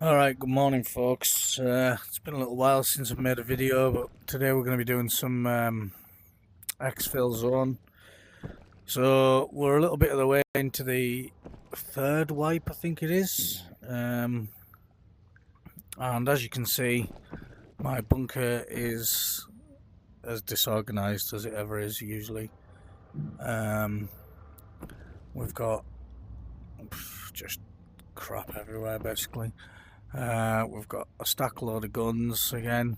Alright, good morning folks. It's been a little while since I've made a video, but today we're going to be doing some exfil zone. So we're a little bit of the way into the third wipe, I think it is. And as you can see, my bunker is as disorganised as it ever is usually. We've got just crap everywhere basically. We've got a stack load of guns again.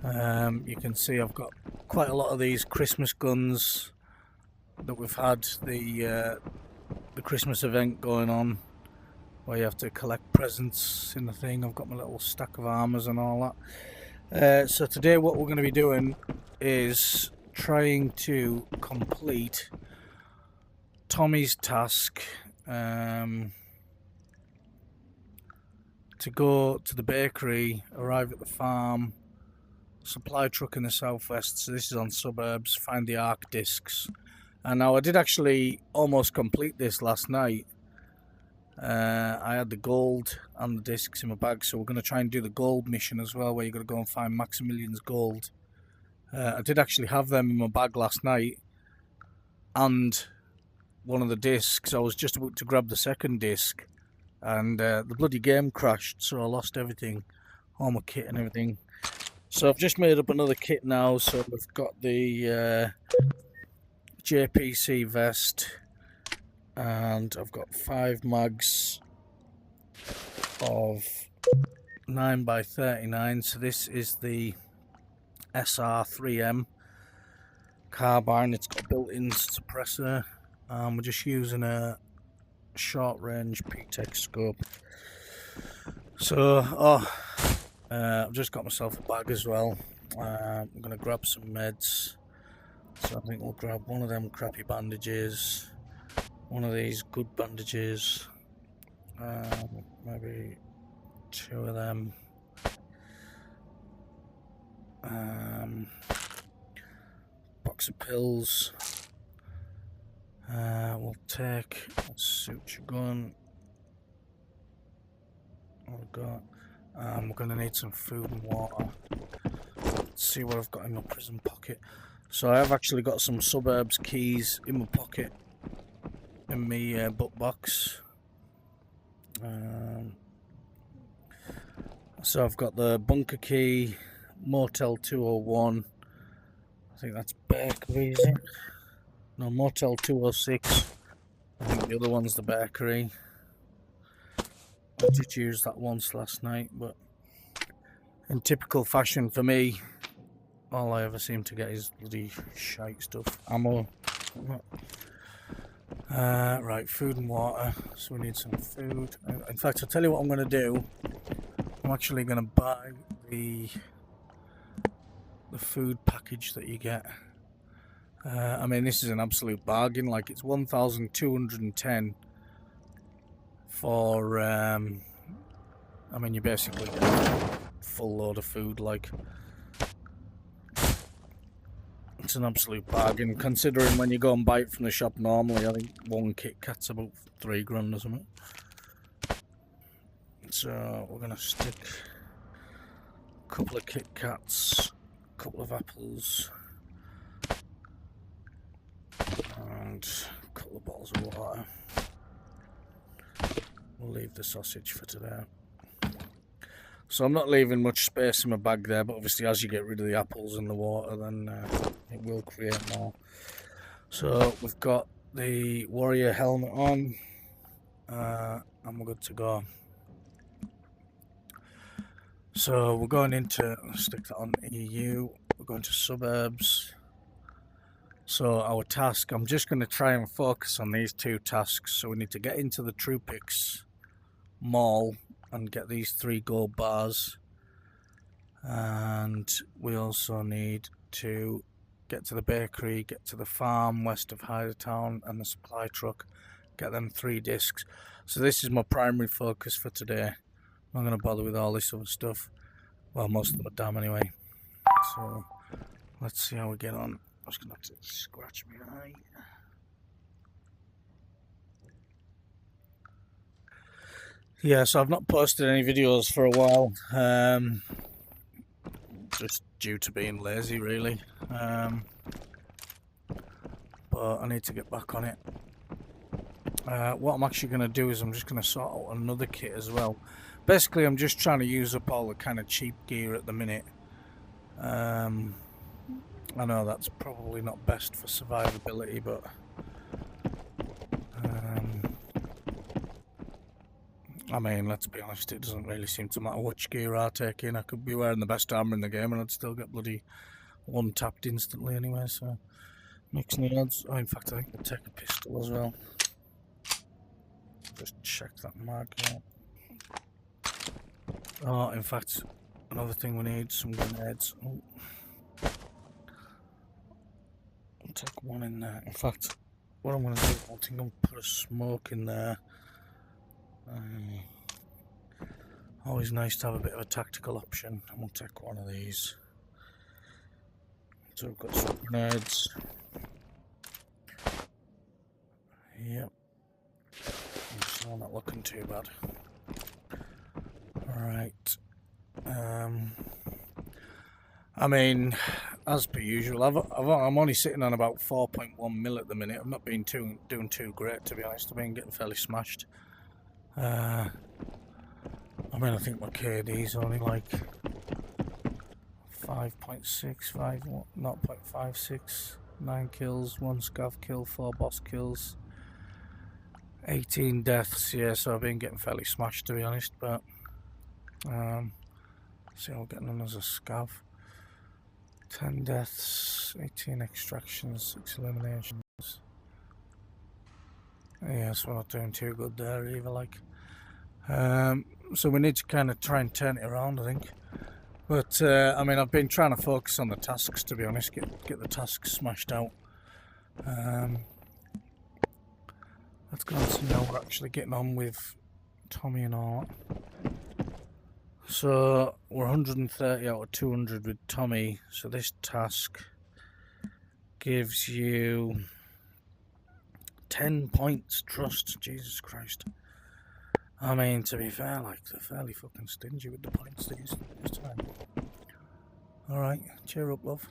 You can see I've got quite a lot of these Christmas guns that we've had the Christmas event going on, where you have to collect presents in the thing. I've got my little stack of armors and all that. So today what we're going to be doing is trying to complete Tommy's task to go to the bakery, arrive at the farm, supply truck in the southwest, so this is on suburbs, find the arc discs. And now I did actually almost complete this last night. I had the gold and the discs in my bag, so we're going to try and do the gold mission as well, where you've got to go and find Maximilian's gold. I did actually have them in my bag last night, and one of the discs, I was just about to grab the second disc, and the bloody game crashed, so I lost everything, all my kit and everything. So I've just made up another kit now. So we've got the JPC vest, and I've got 5 mags of 9x39. So this is the SR3M carbine. It's got a built-in suppressor. We're just using a short-range PTEC scope. So I've just got myself a bag as well. I'm going to grab some meds. So I think we'll grab one of them crappy bandages, one of these good bandages, maybe 2 of them. Box of pills. We'll take a suture gun. What we've got. We're going to need some food and water. Let's see what I've got in my prison pocket. So I have actually got some suburbs keys in my pocket, in my book box. So I've got the bunker key, Motel 201. I think that's bakery, is it? No, Motel 206. I think the other one's the bakery. I did use that once last night, but in typical fashion for me, all I ever seem to get is bloody shite stuff. Ammo. Right, food and water. So we need some food. In fact, I'll tell you what I'm going to do. I'm actually going to buy the food package that you get. I mean, this is an absolute bargain. Like, it's 1,210 for I mean, you basically get a full load of food. Like, it's an absolute bargain, considering when you go and buy it from the shop normally, I think one Kit Kat's about £3 grand or something. So we're gonna stick a couple of Kit Kats, a couple of apples, and a couple of bottles of water. We'll leave the sausage for today. So I'm not leaving much space in my bag there, but obviously as you get rid of the apples and the water, then it will create more. So we've got the warrior helmet on, and we're good to go. So we're going into, stick that on EU, we're going to suburbs. So our task, I'm just going to try and focus on these 2 tasks. So we need to get into the Trupix mall and get these 3 gold bars, and we also need to get to the bakery, get to the farm west of Hydertown, and the supply truck, get them 3 discs. So this is my primary focus for today. I'm not going to bother with all this other stuff. Well, most of the damn anyway. So let's see how we get on. I'm just going to have to scratch my eye. Yeah, so I've not posted any videos for a while, just due to being lazy, really. But I need to get back on it. What I'm actually going to do is I'm just going to sort out another kit as well. Basically, I'm just trying to use up all the kind of cheap gear at the minute. I know that's probably not best for survivability, but I mean, let's be honest, it doesn't really seem to matter which gear I take in. I could be wearing the best armour in the game and I'd still get bloody one-tapped instantly anyway, so makes no odds. Oh, in fact, I think I'll take a pistol as well. Just check that mag out. Oh, in fact, another thing we need, some grenades. Oh. I'll take one in there. In fact, what I'm going to do, I think I'm going to put a smoke in there. Always nice to have a bit of a tactical option. I'm going to take one of these. So we've got some grenades. Yep. It's not looking too bad. Alright. I mean, as per usual, I'm only sitting on about 4.1 mil at the minute. I've not been doing too great, to be honest. I've been getting fairly smashed. I mean, I think my KD's only like 5.6, 0.56, 9 kills, 1 scav kill, 4 boss kills, 18 deaths. Yeah, so I've been getting fairly smashed, to be honest. But see how we're getting on as a scav. 10 deaths, 18 extractions, 6 eliminations. Yeah, so we're not doing too good there either, like. So we need to kind of try and turn it around, I think. But I mean, I've been trying to focus on the tasks, to be honest, get the tasks smashed out. Let's go and see how we're actually getting on with Tommy and all that. So we're 130 out of 200 with Tommy. So this task gives you 10 points trust. Jesus Christ. I mean, to be fair, like, they're fairly fucking stingy with the points these time. Alright, cheer up, love.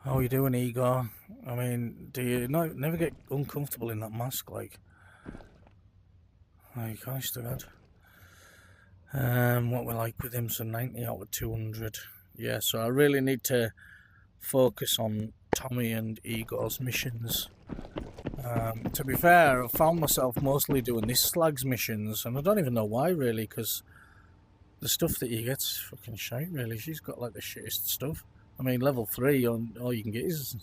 How are you doing, Igor? I mean, do you never get uncomfortable in that mask, like honest to God. What we're like with him, so 90 out of 200. Yeah, so I really need to focus on Tommy and Igor's missions. To be fair, I found myself mostly doing this slag's missions, and I don't even know why, really, because the stuff that he gets fucking shite, really. She's got like the shittest stuff. I mean, level 3, all you can get is...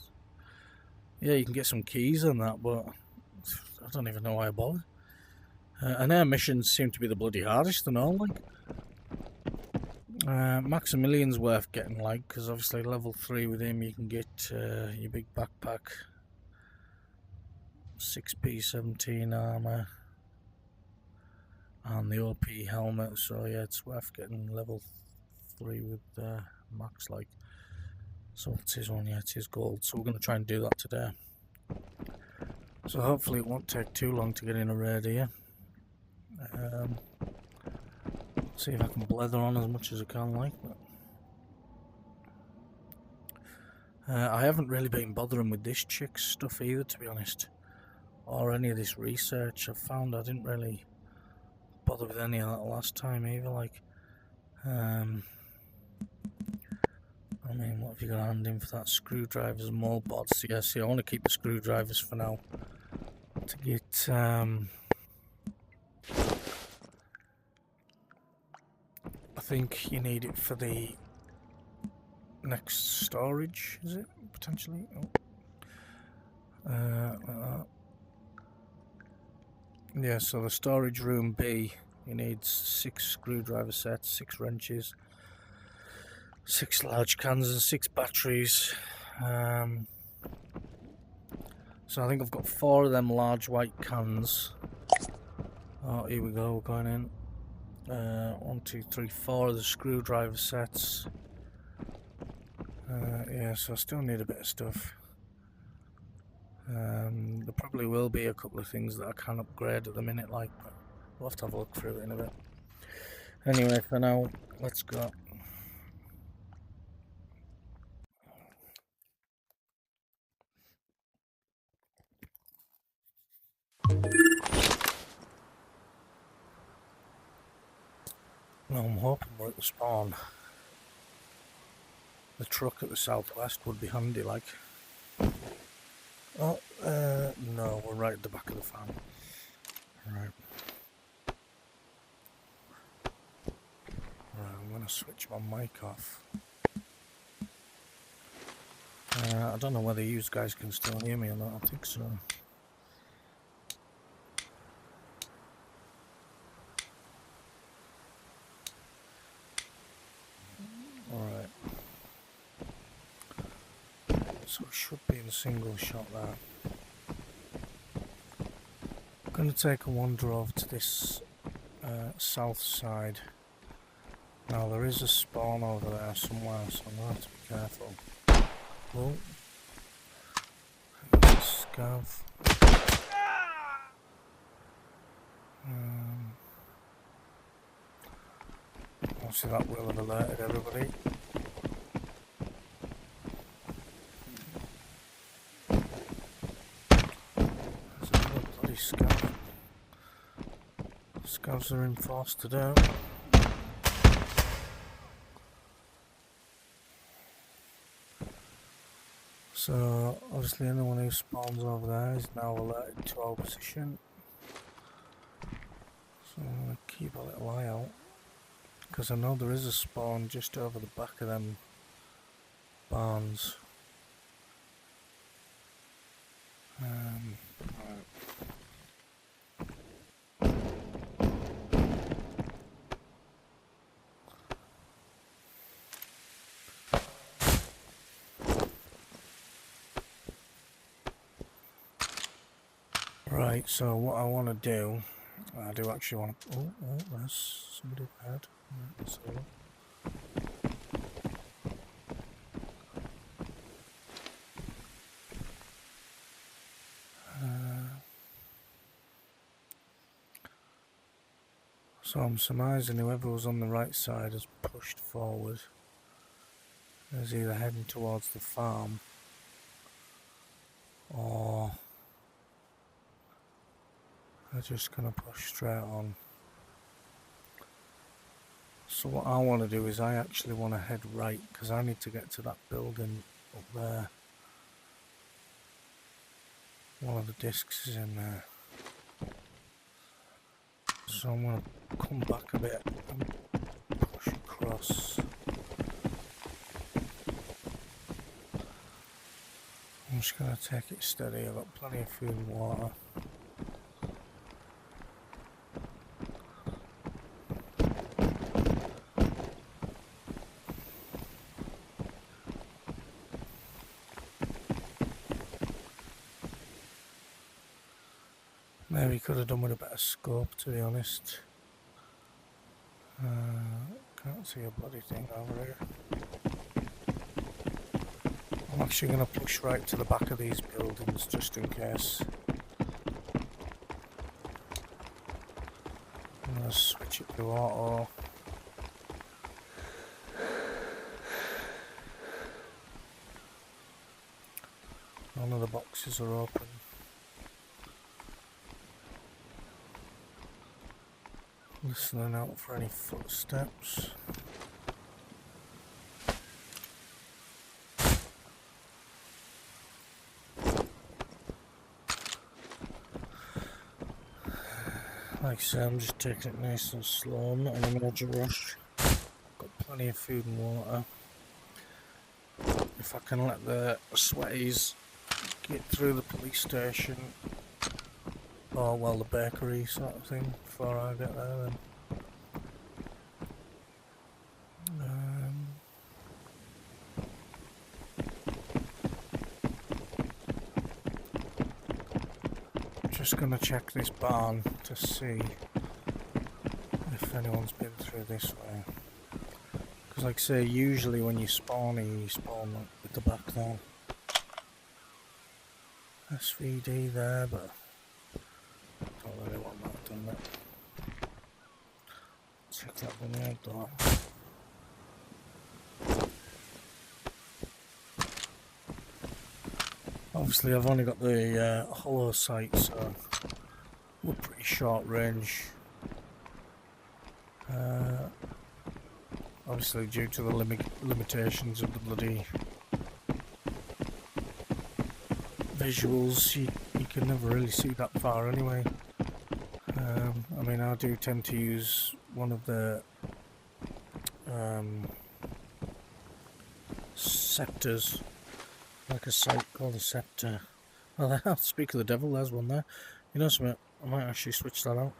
Yeah, you can get some keys on that, but I don't even know why I bother. And their missions seem to be the bloody hardest and all, like. Maximilian's worth getting, like, because obviously level 3 with him you can get your big backpack, 6p17 armour, and the OP helmet, so yeah, it's worth getting level 3 with Max, like. So what's his one? Yeah, it's his gold, so we're going to try and do that today. So hopefully it won't take too long to get in a raid here. See if I can blether on as much as I can, like. But I haven't really been bothering with this chick's stuff either, to be honest, or any of this research. I found I didn't really bother with any of that last time either, like. I mean, what have you got to hand in for that? Screwdrivers, more bots. Yeah, see, I want to keep the screwdrivers for now to get I think you need it for the next storage, is it? Potentially? Oh. Yeah, so the storage room B, you need 6 screwdriver sets, 6 wrenches, 6 large cans and 6 batteries. So I think I've got 4 of them large white cans. Oh, here we go, we're going in. 1, 2, 3, 4 of the screwdriver sets. Yeah, so I still need a bit of stuff. There probably will be a couple of things that I can upgrade at the minute, like, but we'll have to have a look through it in a bit. Anyway, for now, let's go. Well, I'm hoping we're at the spawn. The truck at the southwest would be handy, like. Oh, no, we're right at the back of the farm. Right. Right, I'm gonna switch my mic off. I don't know whether you guys can still hear me or not, I think so. Alright. So it should be in single shot there. I'm going to take a wander over to this south side. Now there is a spawn over there somewhere, so I'm going to have to be careful. Oh. Scav. Obviously that will have alerted everybody. There's another bloody scav. Scavs are enforced today. So obviously anyone who spawns over there is now alerted to our position. So I'm going to keep a little eye out, because I know there is a spawn just over the back of them barns. Right, so what I want to do, I do actually want to... Oh, there's somebody bad. Right, let's have a look. So I'm surmising whoever was on the right side has pushed forward. Is either heading towards the farm or they're just going to push straight on. So what I want to do is I actually want to head right, because I need to get to that building up there. One of the discs is in there. So I'm going to come back a bit and push across. I'm just going to take it steady. I've got plenty of food and water. Maybe could have done with a better scope, to be honest. Can't see a bloody thing over here. I'm actually going to push right to the back of these buildings just in case. I'm going to switch it to auto. None of the boxes are open. Listening out for any footsteps. Like I say, I'm just taking it nice and slow. I'm not in a major rush. Got plenty of food and water. If I can let the sweaties get through the police station, or well, the bakery sort of thing, before I get there, then just gonna check this barn to see if anyone's been through this way. Because like I say, usually when you spawn here, you spawn like at the back there. SVD there, but don't really want that done that. Check that one out though. Obviously I've only got the hollow sight, so we're pretty short range. Obviously due to the limitations of the bloody visuals, you can never really see that far anyway. I mean, I do tend to use one of the scepters, like a sight called a scepter. Oh, I'll speak of the devil, there's one there. You know something, I might actually switch that out.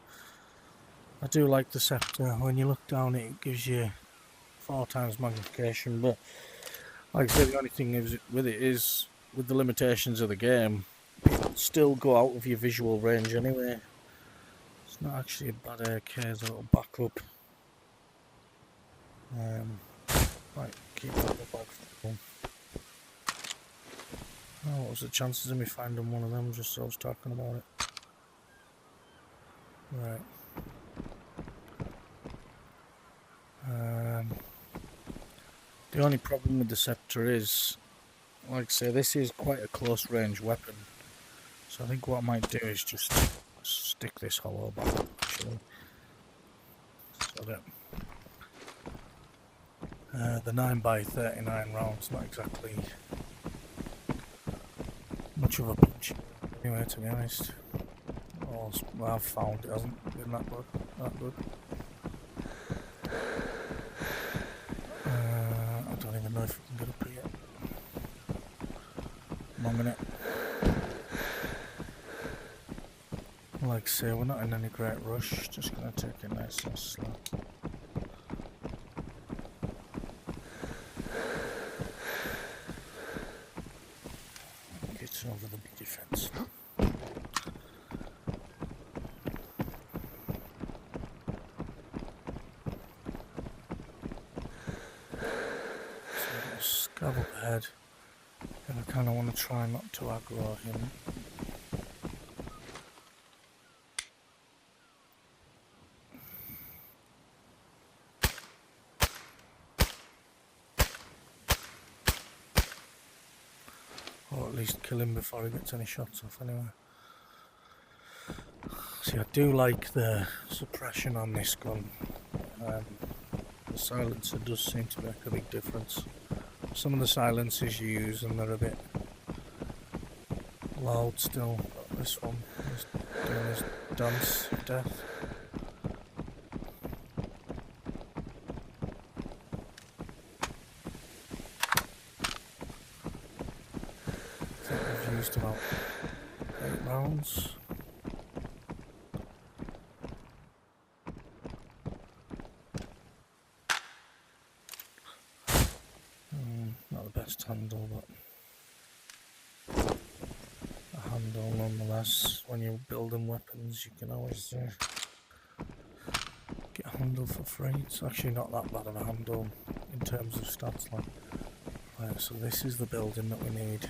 I do like the scepter. When you look down it gives you 4 times magnification, but like I said, the only thing with it is, with the limitations of the game, people still go out of your visual range anyway. It's not actually a bad AK as a little backup. Right, keep that in the bag for one. Oh, what was the chances of me finding one of them just so I was talking about it? Right. The only problem with the scepter is, like I say, this is quite a close range weapon. So I think what I might do is just stick this hollow back, actually. So that the 9x39 round's not exactly much of a punch anyway, to be honest. Well, I've found it hasn't been that good. I don't even know if we can get up here yet. 1 minute. Like I say, we're not in any great rush, just gonna take it nice and slow. Get over the bloody fence. Scav up ahead, and I kind of want to try not to aggro him. Or at least kill him before he gets any shots off anyway. See, I do like the suppression on this gun. The silencer does seem to make a big difference. Some of the silencers you use and they're a bit loud still, but this one is doing his dance of death. I think I've used about 8 rounds. Not the best handle, but a handle nonetheless. When you're building weapons, you can always get a handle for free. It's actually not that bad of a handle in terms of stats. Right, so this is the building that we need.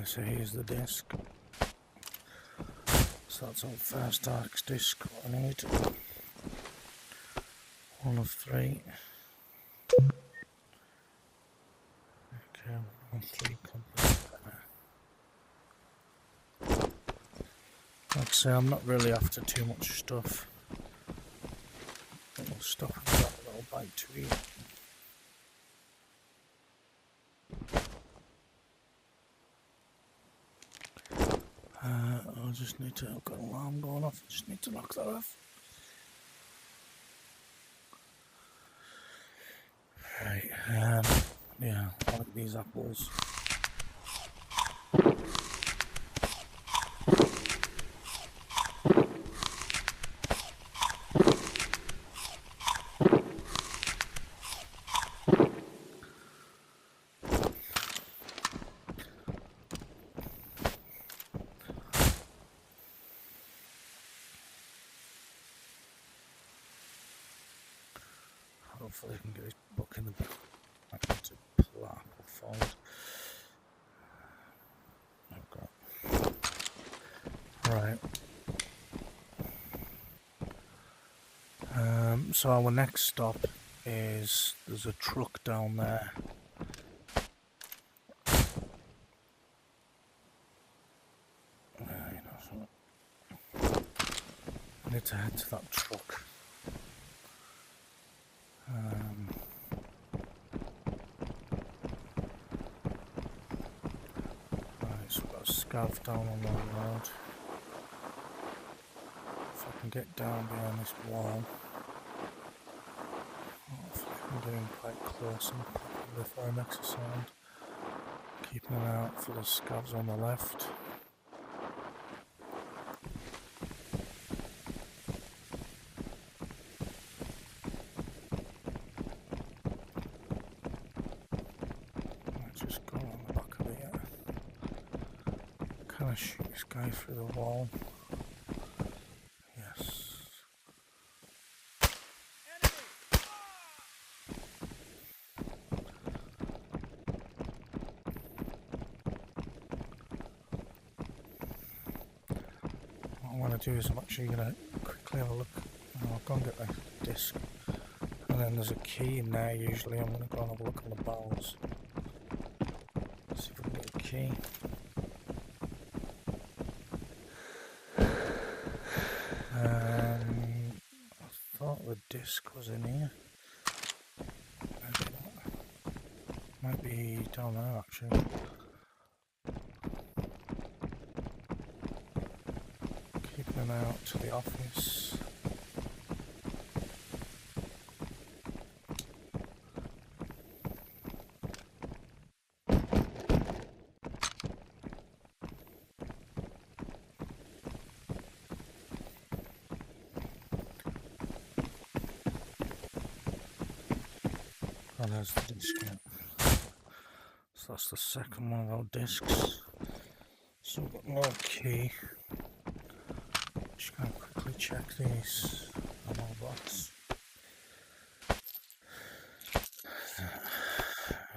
So here's the disc. So that's all first arcs disc, what I need. 1 of 3. Okay, 1 of 3 complete. Like I say, I'm not really after too much stuff. We'll stop and grab a little bite to eat. I just need to, I've got an alarm going off, I just need to knock that off. Right, yeah, I like these apples. hopefully I can get his book in the back. I need to pull that apple forward. Oh god. Right. So our next stop is, there's a truck down there. I need to head to that truck. Right, so we've got a scav down on the road. If I can get down behind this wall, hopefully I can get in quite close and before I make a sound. Keeping an eye out for the scavs on the left. Just go on the back of the Can I shoot this guy through the wall? Yes. What I want to do is I'm actually going to quickly have a look. I'll go and get the disc. And then there's a key in there usually. I'm going to go and have a look on the barrels. See if we can get a key. I thought the disc was in here. Maybe not. Might be down there actually. Keeping an eye out to the office. Oh, there's the disc. So that's the second one of our discs. So we've got no key. Just gonna quickly check these ammo box.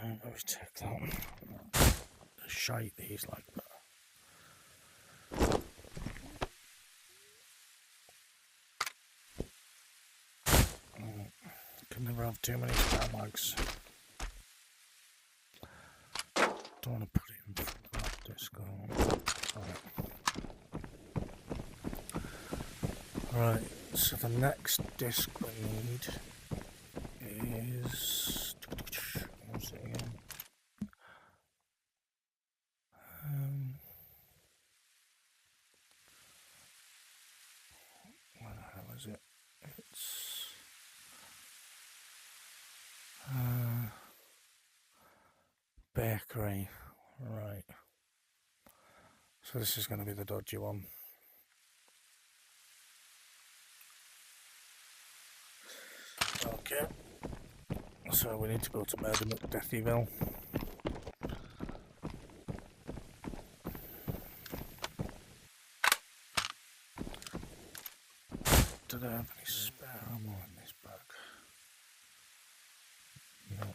I'm going to take that one. Shite these like that. Can never have too many spare mags. Don't want to put it in front of that disc. Right, so the next disc we need is... What's it again? Where the hell is it? It's... bakery, right. So this is going to be the dodgy one. Okay. So we need to go to Murder McDeathyville. Did I have any spare ammo in this bag? No.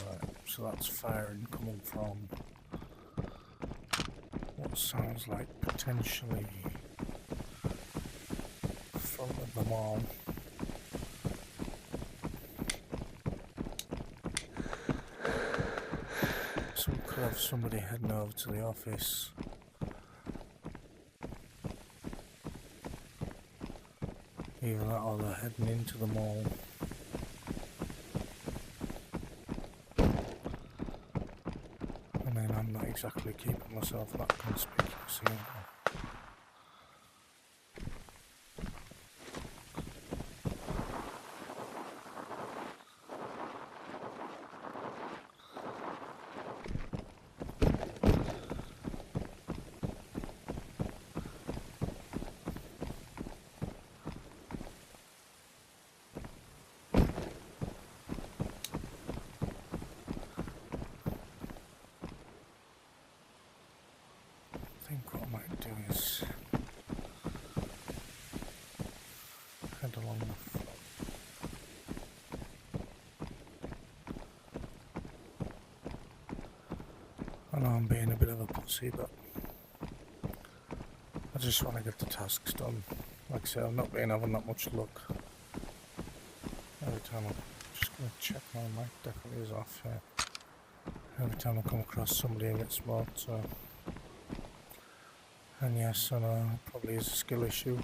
Right, so that's firing coming from what sounds like potentially front of the mall. So we could have somebody heading over to the office. Either that or they're heading into the mall. I mean, I'm not exactly keeping myself that conspicuous either. know I'm being a bit of a pussy, but I just want to get the tasks done. Like I say, I've not been having that much luck. Every time I'm just going to check my mic definitely is off here. Every time I come across somebody who gets smoked, so. And yes, I know, it probably is a skill issue.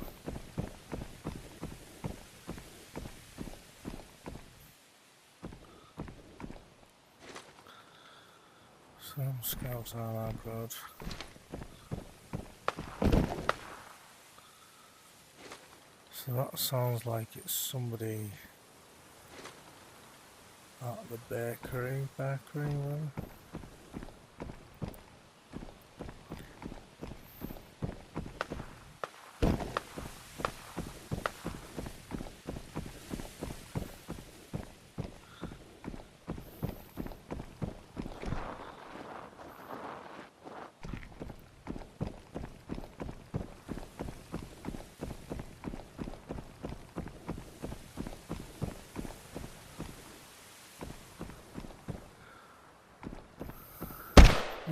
Some scouts are road. So that sounds like it's somebody at the bakery, really.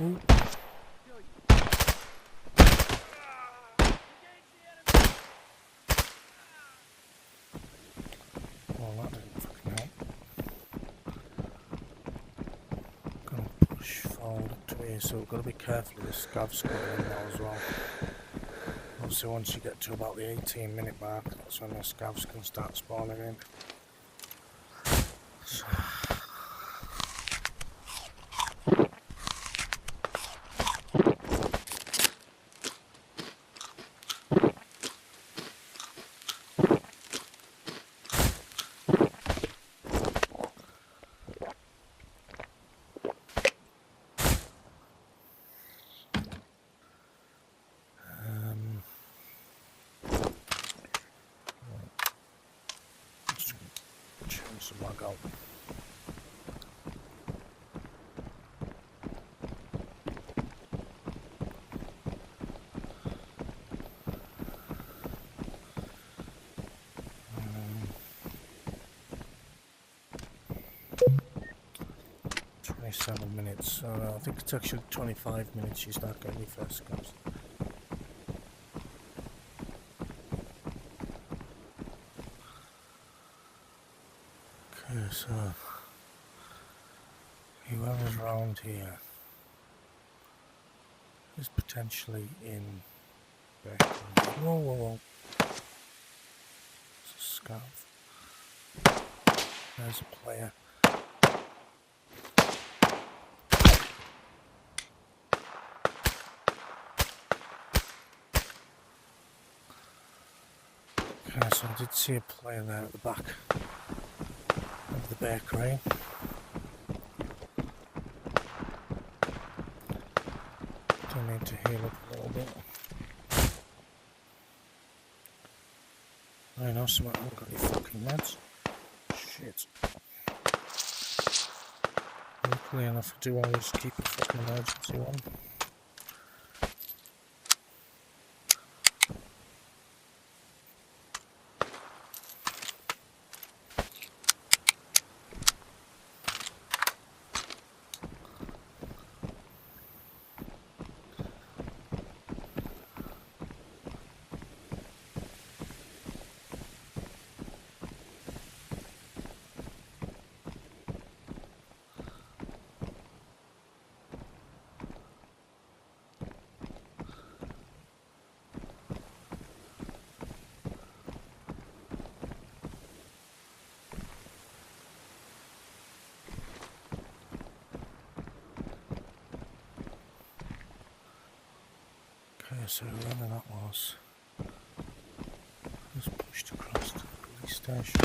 Ooh. Well, that didn't fucking help. Gonna push forward to here, so we've got to be careful with the scavs coming in now as well. Obviously, once you get to about the 18-minute mark, that's when the scavs can start spawning in. So. Some log out. "27 minutes. I think it's actually 25 minutes you start getting your first scabs. Okay, so whoever's around here is potentially in back. Whoa. It's a scav. There's a player. Okay, so I did see a player there at the back of the bakery. Do need to heal up a little bit. I know someone hasn't got any fucking meds. Shit. Luckily enough, I do always keep a fucking emergency one. Okay, so whoever that was pushed across to the police station.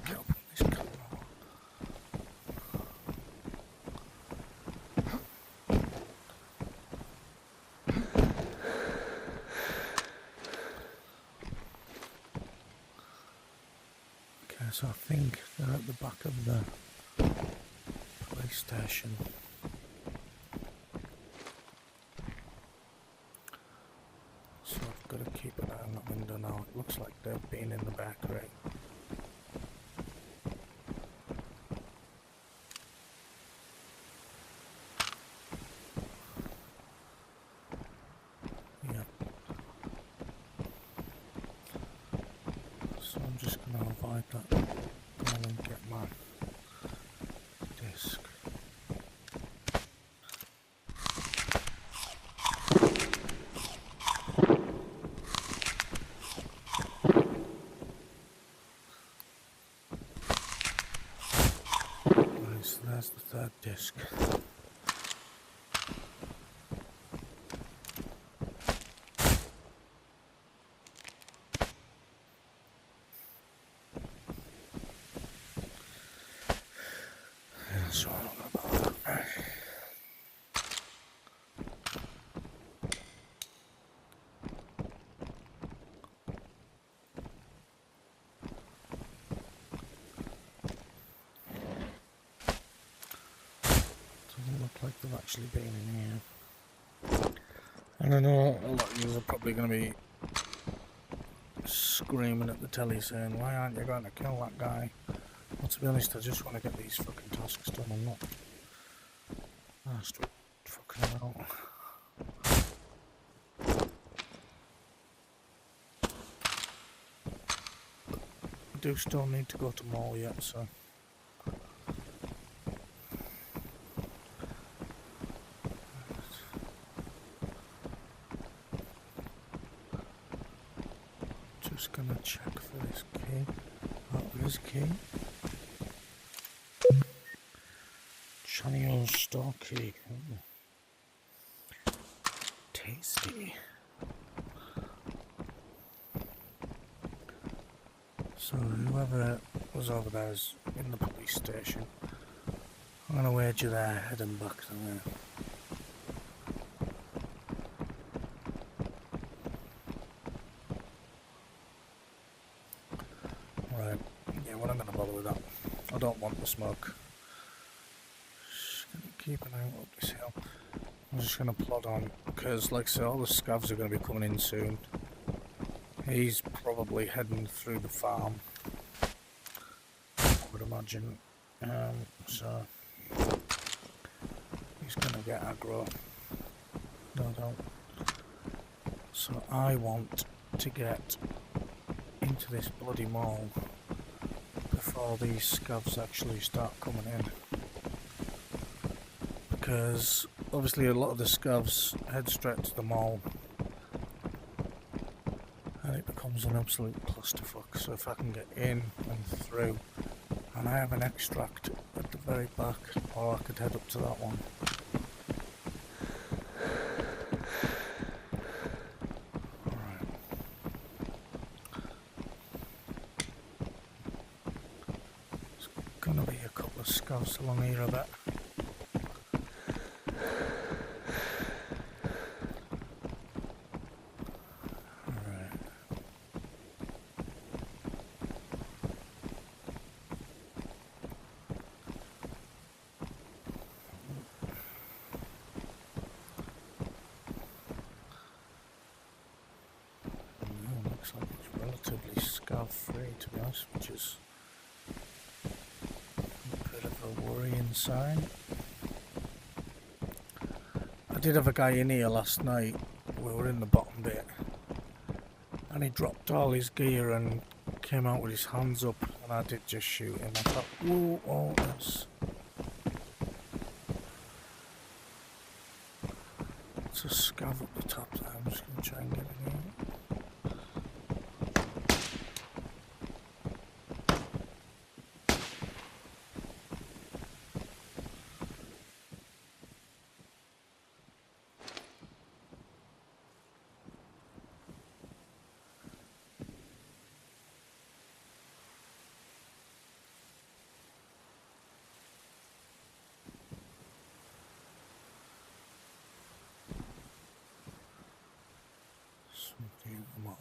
Get up on this camera. So I think they're at the back of the police station. So got to keep an eye on that window now. It looks like they've been in the bakery. Yeah. So I'm just going to avoid that. Go and get my disc. So that's the third disc. That's all about that. Doesn't look like they've actually been in here. And I know a lot of you are probably going to be screaming at the telly saying, why aren't you going to kill that guy? Well, to be honest, I just want to get these fucking tasks done. I'm not asked what fucking about. I do still need to go to mall yet, so just gonna check for this key. Oh, this key. Chanyeol's store key. Tasty. So whoever was over there is in the police station. I'm gonna wager they're heading back to there. Right, yeah, we're not gonna bother with that. I don't want the smoke. Just gonna keep an eye up this hill. I'm just gonna plod on because, like I said, all the scavs are gonna be coming in soon. He's probably heading through the farm, I would imagine. So he's gonna get aggro, no doubt. So I want to get into this bloody mall before these scavs actually start coming in, because obviously a lot of the scavs head straight to the mall and it becomes an absolute clusterfuck. So if I can get in and through, and I have an extract at the very back, or I could head up to that one. Alright. There's gonna be a couple of scouts along here, I bet. Looks like it's relatively scav-free, to be honest, which is a bit of a worrying sign. I did have a guy in here last night. We were in the bottom bit, and he dropped all his gear and came out with his hands up, and I did just shoot him. I thought, whoa, oh, that's... It's a scav at the top there. I'm just going to try and get in here. Something in the mall.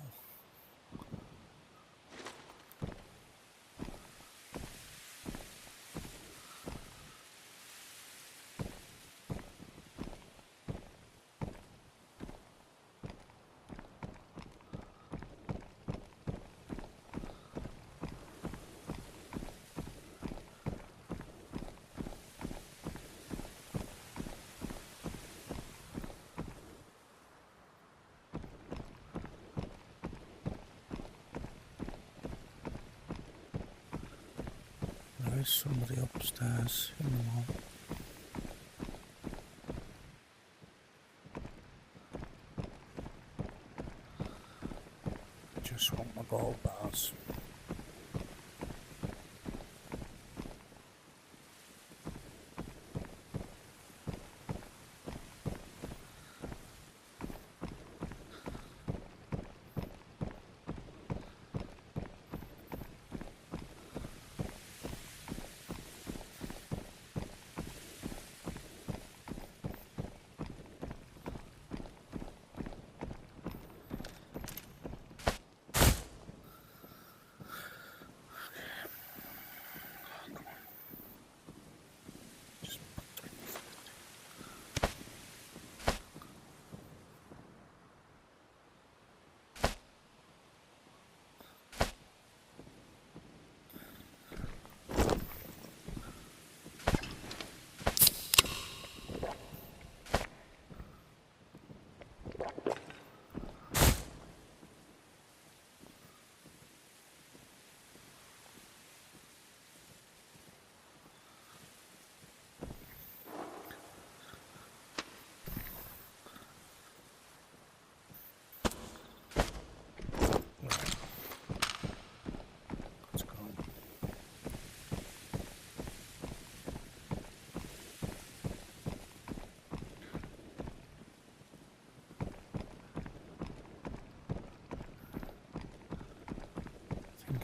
There's somebody upstairs in the wall. Just want my gold bars.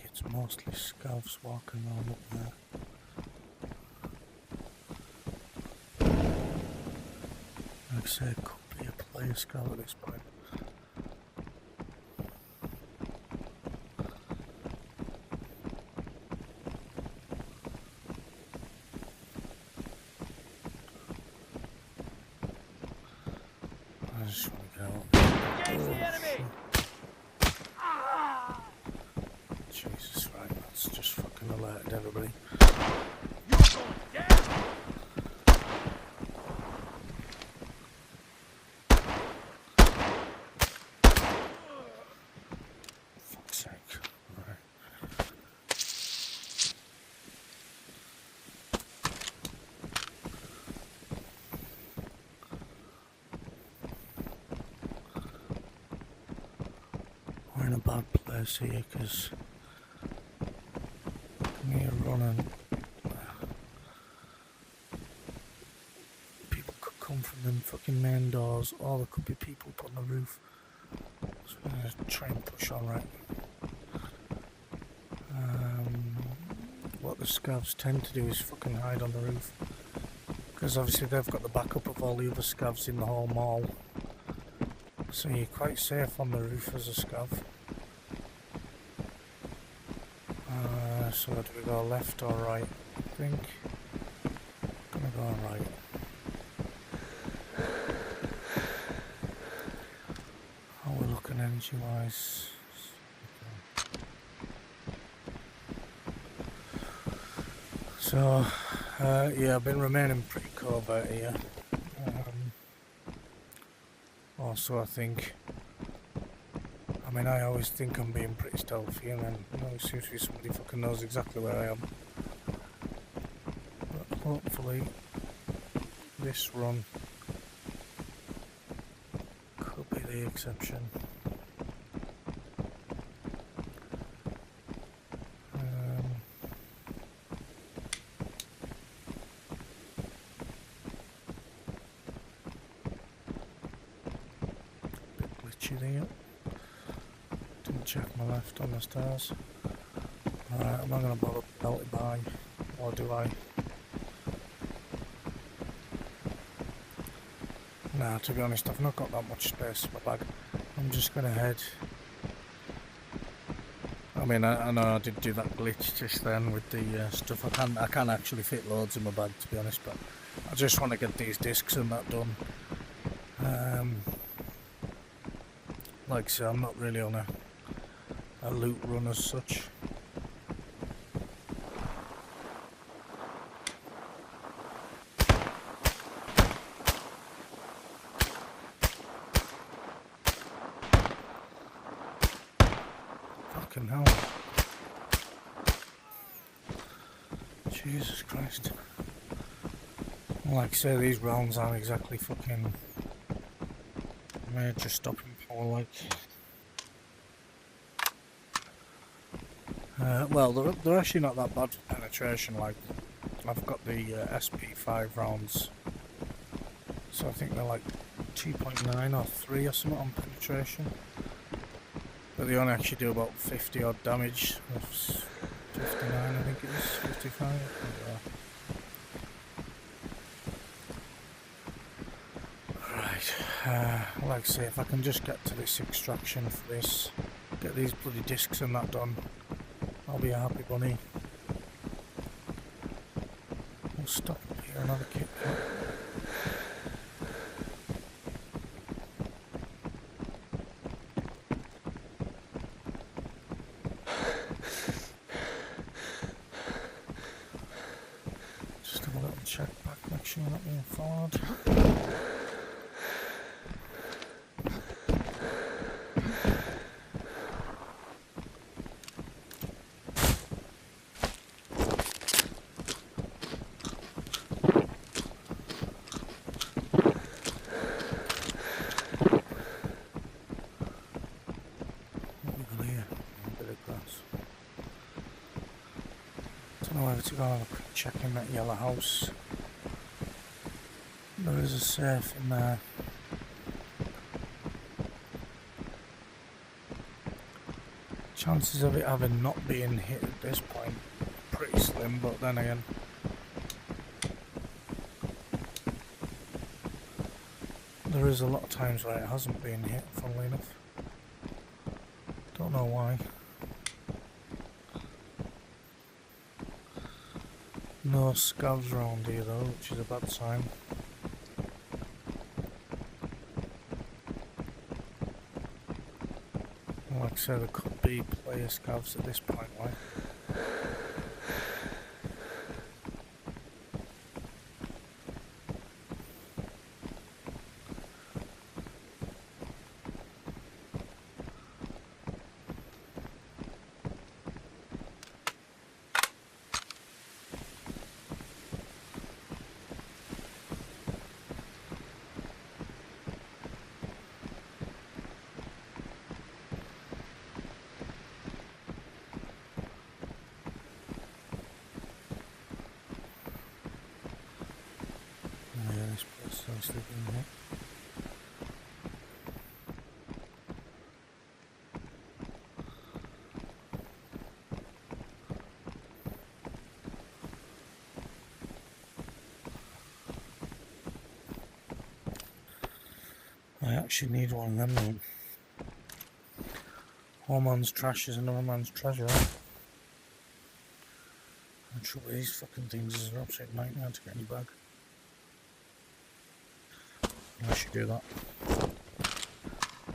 It's mostly scavs walking around up there. Like I say, it could be a player scav at this point. I just want to get out. Jesus, right, that's just fucking alerted everybody. Fuck's sake. Right. We're in a bad place here because me running. People could come from them fucking main doors, or there could be people up on the roof. So I'm gonna try and push on right. What the scavs tend to do is fucking hide on the roof, because obviously they've got the backup of all the other scavs in the whole mall. So you're quite safe on the roof as a scav. So do we go left or right? I think I'm gonna go right. How are we looking energy wise? So yeah, I've been remaining pretty covert here. Also, I think, I mean, I always think I'm being pretty stealthy, and then it seems to be somebody fucking knows exactly where I am. But hopefully, this run could be the exception. Bit glitchy there. Didn't check my left on the stairs. Alright, I'm not going to bother belting by, or do I? Nah, to be honest, I've not got that much space in my bag. I'm just going to head. I mean, I know I did do that glitch just then with the stuff. I can actually fit loads in my bag, to be honest, but I just want to get these discs and that done. Like I say, I'm not really on a loot run as such. Fucking hell. Jesus Christ. Like I say, these rounds aren't exactly fucking major stopping power, like. Well, they're actually not that bad for penetration, like. I've got the SP5 rounds, so I think they're like 2.9 or 3 or something on penetration. But they only actually do about 50 odd damage. 59, I think it is, 55. Right, like I say, if I can just get to this extraction for this, get these bloody discs and that done, I'll be a happy bunny. We'll stop up here, another kit. Just have a little check back, make sure you're not being followed. To go have a quick check in that yellow house. There is a safe in there. Chances of it having not being hit at this point pretty slim, but then again, there is a lot of times where it hasn't been hit, funnily enough. Don't know why. No scavs around here though, which is a bad sign. Like I said, there could be player scavs at this point, like. I actually need one of them though. One man's trash is another man's treasure. The trouble with these fucking things is an absolute nightmare to get in your bag. I should do that.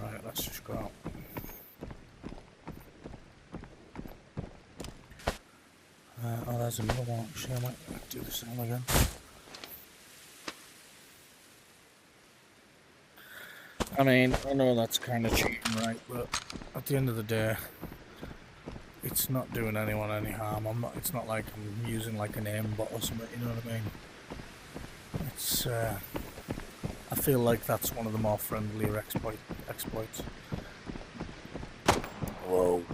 Right, let's just go out. Oh, there's another one actually. I might do the same again. I mean, I know that's kind of cheating, right? But at the end of the day, it's not doing anyone any harm. It's not like I'm using like an aimbot or something. You know what I mean? It's. I feel like that's one of the more friendlier exploits. Whoa.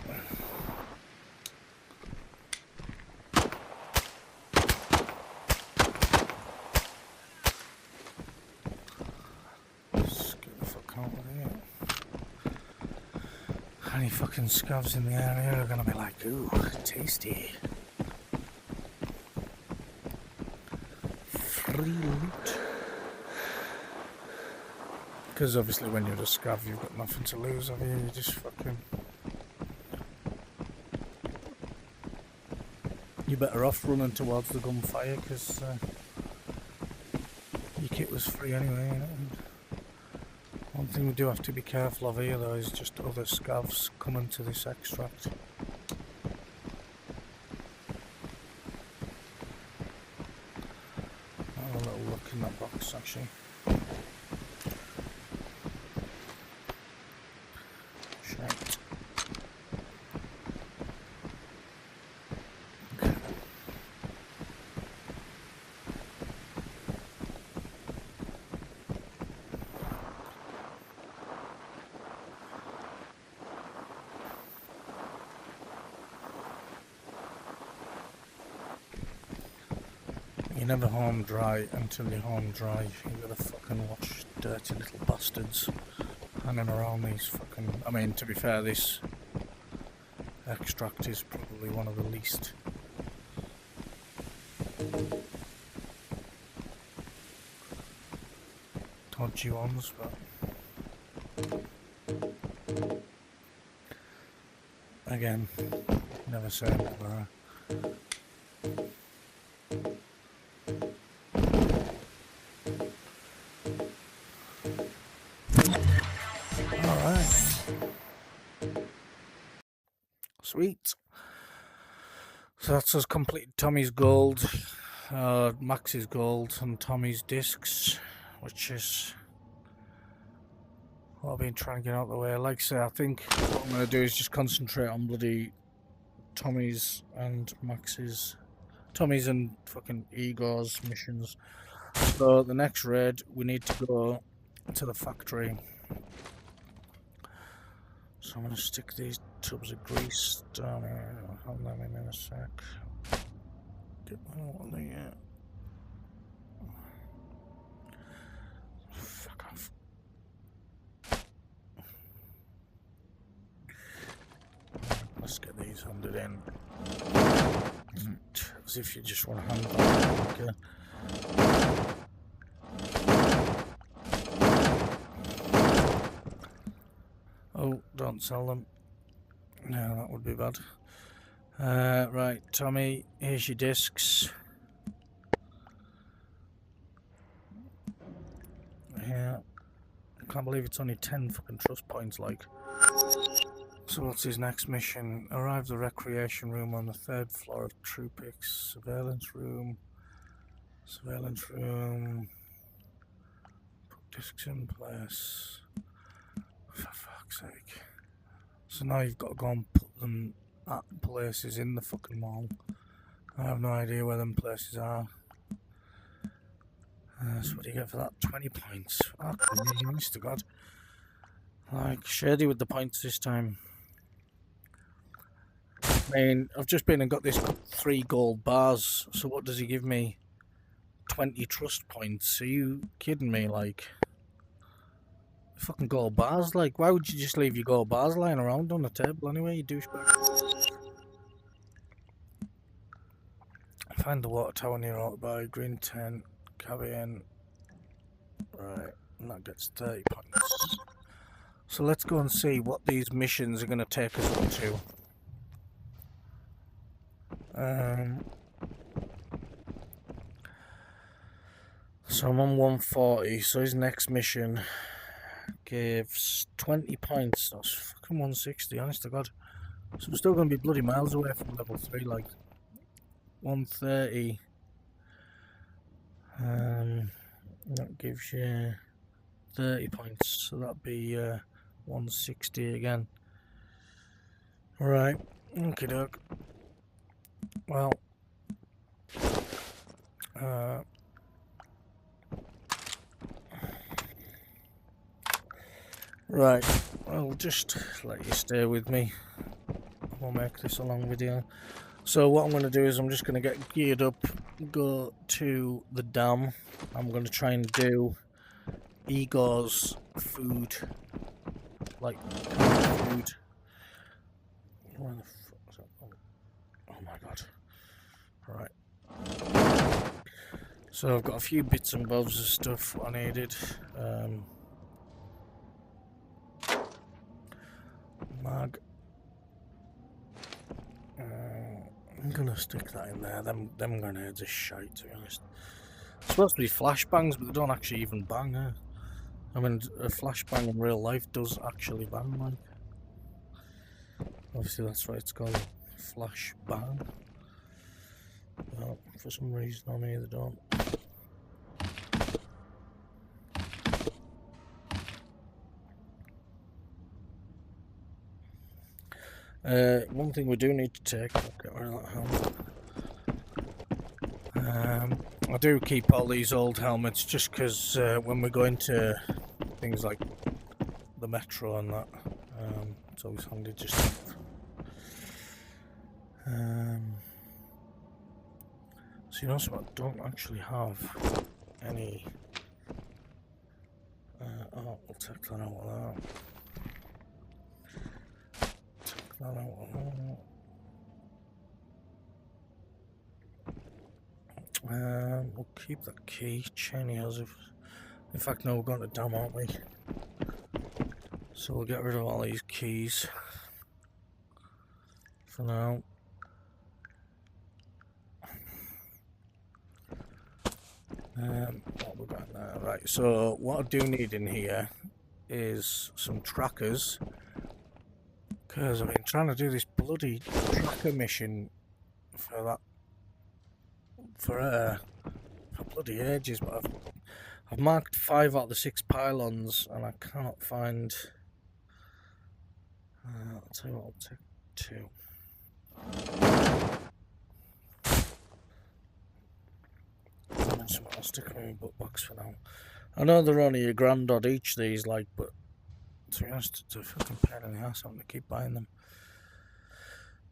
Just get the fuck out of here. Any fucking scavs in the area are gonna be like, ooh, tasty. Free loot. Because obviously when you're a scav you've got nothing to lose, have you? You just fucking... You're better off running towards the gunfire because your kit was free anyway, you know? One thing we do have to be careful of here though is just other scavs coming to this extract. I'll have a little look in that box actually. You're never home dry until you're home dry. You gotta fucking watch dirty little bastards hanging around these fucking... I mean, to be fair, this extract is probably one of the least dodgy ones, but again, never say never. Alright. Sweet. So that's us completed Tommy's gold, Max's gold, and Tommy's discs, which is what I've been trying to get out of the way. Like I say, I think what I'm going to do is just concentrate on bloody Tommy's and Max's, Tommy's and fucking Igor's missions. So the next raid, we need to go to the factory. So I'm going to stick these tubs of grease down here. I'll have them in a sec. Get them all there. Fuck off. Let's get these handed in. As if you just want to hand them. Okay. Oh, don't sell them. No, that would be bad. Right, Tommy, here's your discs. Yeah. I can't believe it's only 10 fucking trust points, like. So what's his next mission? Arrive the recreation room on the 3rd floor of Troopix. Surveillance room. Surveillance room. Put discs in place. For fuck's sake. So now you've got to go and put them at places in the fucking mall. I have no idea where them places are. So what do you get for that? 20 points. Fuck me, honest to God. Like, shady with the points this time. I mean, I've just been and got this 3 gold bars. So what does he give me? 20 trust points. Are you kidding me? Like... Fucking gold bars, like, why would you just leave your gold bars lying around on the table anyway, you douchebag? Find the water tower near Autobuy, green tent, cabin. Right, and that gets 30 points. So let's go and see what these missions are going to take us up to. So I'm on 140, so his next mission gives 20 points. That's fucking 160, honest to God. So we're still going to be bloody miles away from level 3, like 130. That gives you 30 points, so that'd be 160 again. Right, okie doke. Well, right, I'll just let you stay with me. We'll make this a long video. So what I'm going to do is I'm just going to get geared up, go to the dam. I'm going to try and do Igor's food, like food. Where the fuck is that? Oh my God. Right. So I've got a few bits and bobs of stuff I needed. Mag. I'm gonna stick that in there. Them grenades are shite, to be honest. It's supposed to be flashbangs, but they don't actually even bang, eh? I mean, a flashbang in real life does actually bang, like. Obviously, that's why it's called flashbang. Well, for some reason on here they don't. One thing we do need to take, I'll get rid of that helmet. I do keep all these old helmets just because when we go into things like the metro and that, it's always handy just to So you know something, I don't actually have any... oh, we'll take that out of that. Take that out of that. We'll keep that key, chain ears. In fact, no, we're going to dam, aren't we? So we'll get rid of all these keys for now. What we got there? Right, so what I do need in here is some trackers, because I've been trying to do this bloody tracker mission for bloody ages, but I've marked 5 out of the 6 pylons and I can't find... I'll tell you what, I'll take 2. I'll stick them in my book box for now. I know they're only $1,000 odd each, these, like, but to be honest, it's a fucking pain in the ass having to keep buying them.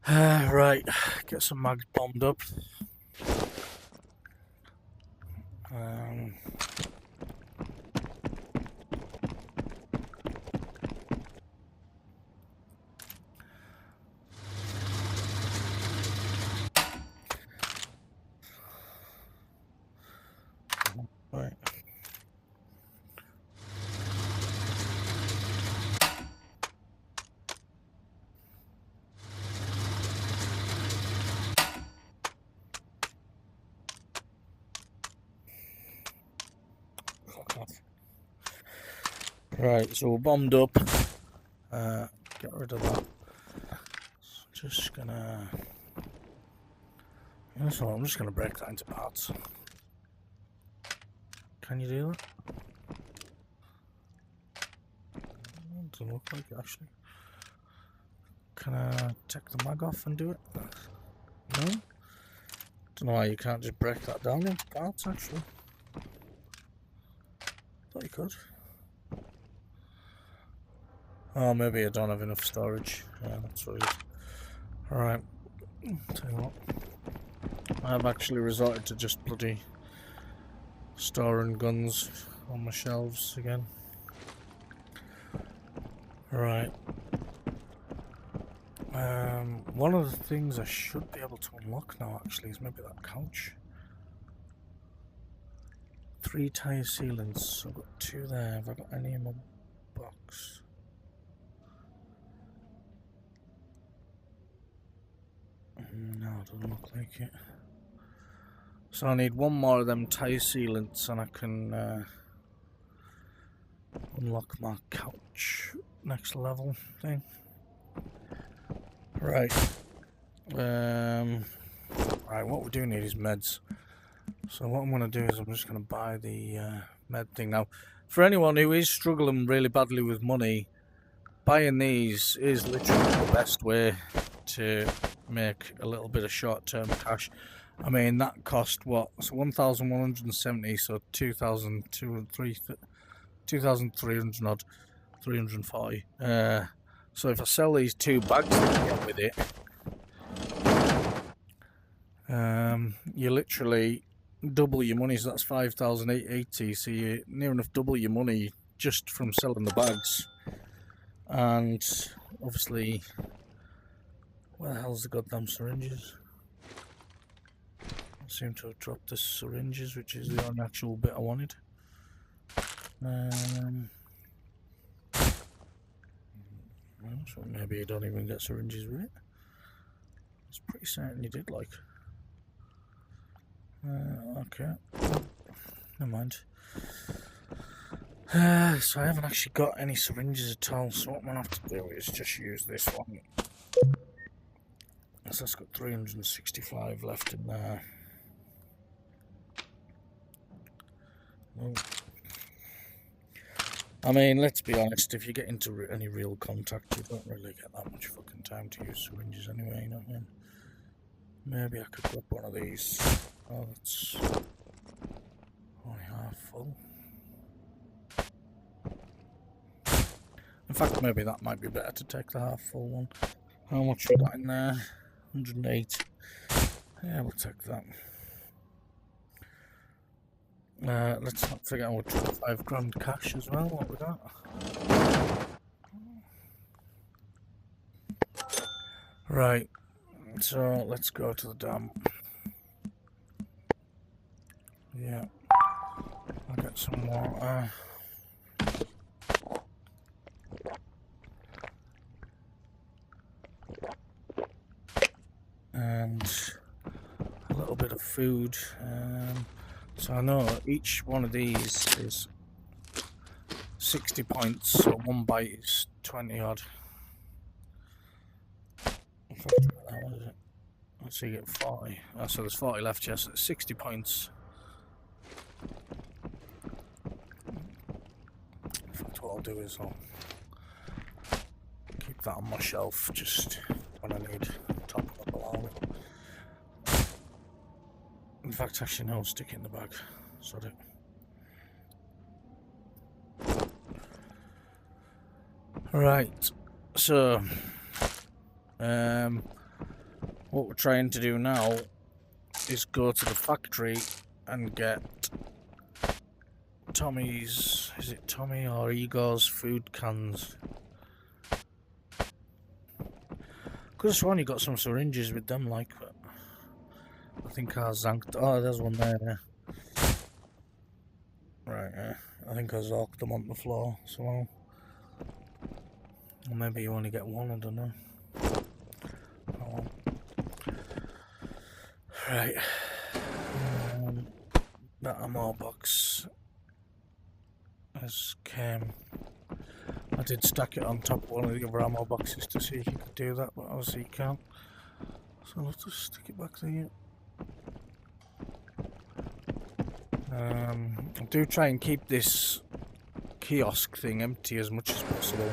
Right, get some mags bombed up. Right. Right, so we're bombed up. Get rid of that. Just gonna... You know, so I'm just gonna break that into parts. Can you do that? Doesn't look like it, actually. Can I take the mag off and do it? No? Don't know why you can't just break that down into parts, actually. Thought you could. Oh, maybe I don't have enough storage. Yeah, that's what it is. Alright. Tell you what. I've actually resorted to just bloody storing guns on my shelves again. Right. One of the things I should be able to unlock now actually is maybe that couch. 3 tire sealants. So I've got 2 there. Have I got any in my box? No, it doesn't look like it. So I need 1 more of them tire sealants and I can unlock my couch next level thing. Right. Right, what we do need is meds. So what I'm going to do is I'm just going to buy the med thing. Now, for anyone who is struggling really badly with money, buying these is literally the best way to make a little bit of short-term cash. I mean, that cost what? So 1,170, so 2,300 odd, 340. So if I sell these 2 bags that I get with it, you literally double your money, so that's 5,880. So you near enough double your money just from selling the bags. And obviously, where the hell's the goddamn syringes? I seem to have dropped the syringes, which is the only actual bit I wanted. So maybe you don't even get syringes with it. It's pretty certain you did, like. Okay. Never mind. So I haven't actually got any syringes at all, so what I'm going to have to do is just use this one. So that's got 365 left in there. Well, I mean, let's be honest, if you get into any real contact, you don't really get that much fucking time to use syringes anyway, you know what I mean? Maybe I could grab one of these. Oh, that's only half full. In fact, maybe that might be better to take the half full one. How much we got in there? 108. Yeah, we'll take that. Let's not forget our 25 grand cash as well. What we got? Right. So let's go to the dam. Yeah. I'll get some water. And a little bit of food. So I know each one of these is 60 points, so one bite is 20 odd. What is it? Let's see, you get 40. Oh, so there's 40 left, yes. It's 60 points. In fact, what I'll do is I'll keep that on my shelf just when I need top up below. In fact, actually, no, I'll stick it in the bag. Sod it. Right, so what we're trying to do now is go to the factory and get Tommy's, is it Tommy or Igor's food cans? Could have sworn you got some syringes with them, like, but I think I zanked. Oh, there's one there. Yeah. Right, yeah. I think I zorked them on the floor, so. Or maybe you only get one, I don't know. Oh. Right. That ammo box has came. I did stack it on top of one of the other ammo boxes to see if you could do that, but obviously you can't. So let's just stick it back there. I do try and keep this kiosk thing empty as much as possible.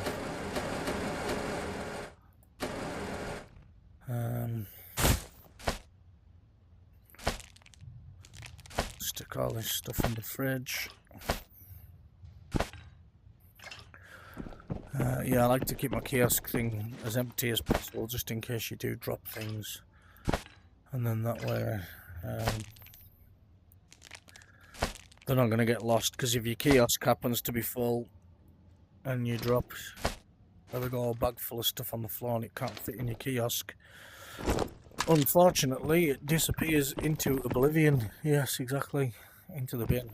Stick all this stuff in the fridge. Yeah, I like to keep my kiosk thing as empty as possible, just in case you do drop things. And then that way, they're not going to get lost, because if your kiosk happens to be full and you drop, there we go, a bag full of stuff on the floor and it can't fit in your kiosk, unfortunately it disappears into oblivion. Yes, exactly, into the bin.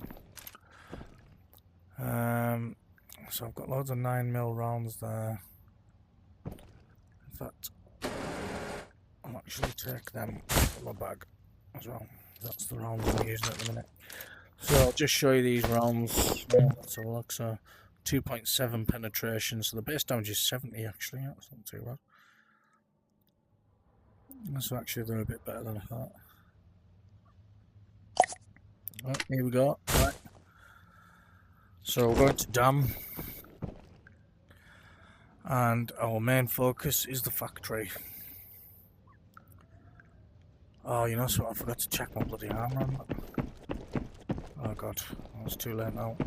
So I've got loads of 9mm rounds there. In fact, I'll actually take them from my bag as well. That's the rounds I'm using at the minute. So I'll just show you these rounds. Let's have a look. So 2.7 penetration. So the base damage is 70 actually. That's not too bad. So actually they're a bit better than I thought. Right, here we go. Right. So we're going to dam. And our main focus is the factory. Oh, you know what? I forgot to check my bloody armor on that. Oh god, it's too late now.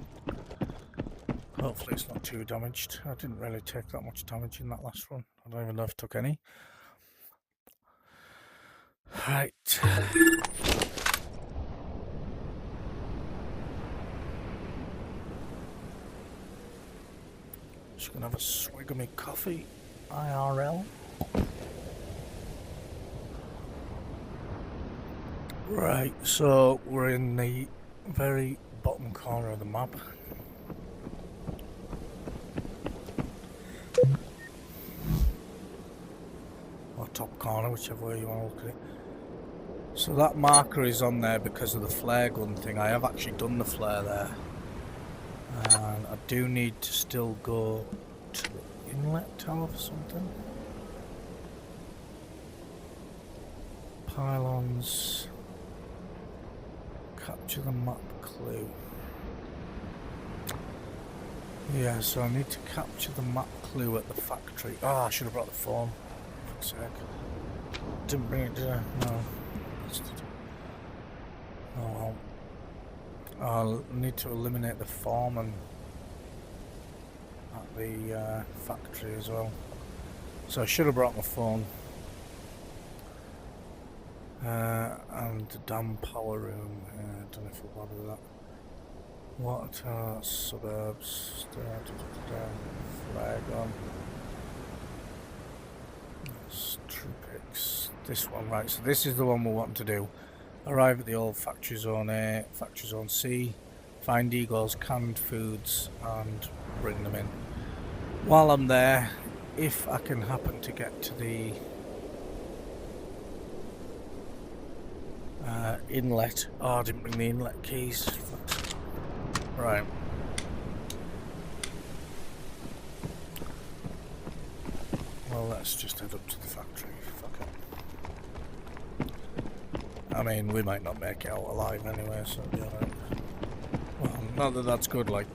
Hopefully it's not too damaged. I didn't really take that much damage in that last run. I don't even know if I took any. Right. Just gonna have a swig of my coffee. IRL. Right, so we're in the very bottom corner of the map. Or top corner, whichever way you want to look at it. So that marker is on there because of the flare gun thing. I have actually done the flare there. And I do need to still go to the inlet tower for something. Pylons. Capture the map clue. Yeah, so I need to capture the map clue at the factory. Oh, I should have brought the phone. For fuck's sake. Didn't bring it, did I? No. Oh well. I'll need to eliminate the foreman at the factory as well. So I should have brought my phone. And the damn power room. I don't know if I'll bother with that. What are suburbs? Flag on. Troopix. This one, right. So this is the one we're wanting to do. Arrive at the old factory zone A, factory zone C, find igors, canned foods, and bring them in. While I'm there, if I can happen to get to the inlet. Oh, I didn't bring the inlet keys. Right. Well, let's just head up to the factory. Fuck it. I mean, we might not make it out alive anyway, so it'll be alright. Well, not that that's good, like.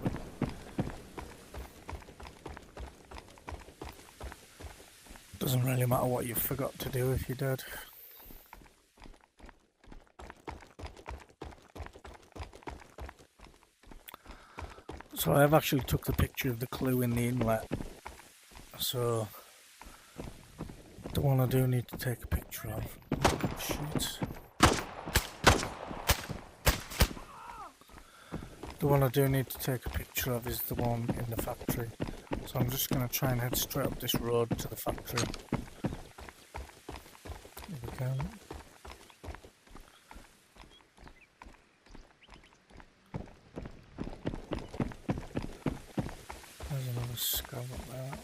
Doesn't really matter what you forgot to do if you're dead. So I've actually took the picture of the clue in the inlet. So the one I do need to take a picture of. Oh, shit. The one I do need to take a picture of is the one in the factory. So I'm just going to try and head straight up this road to the factory. If we can. There's another skull up there.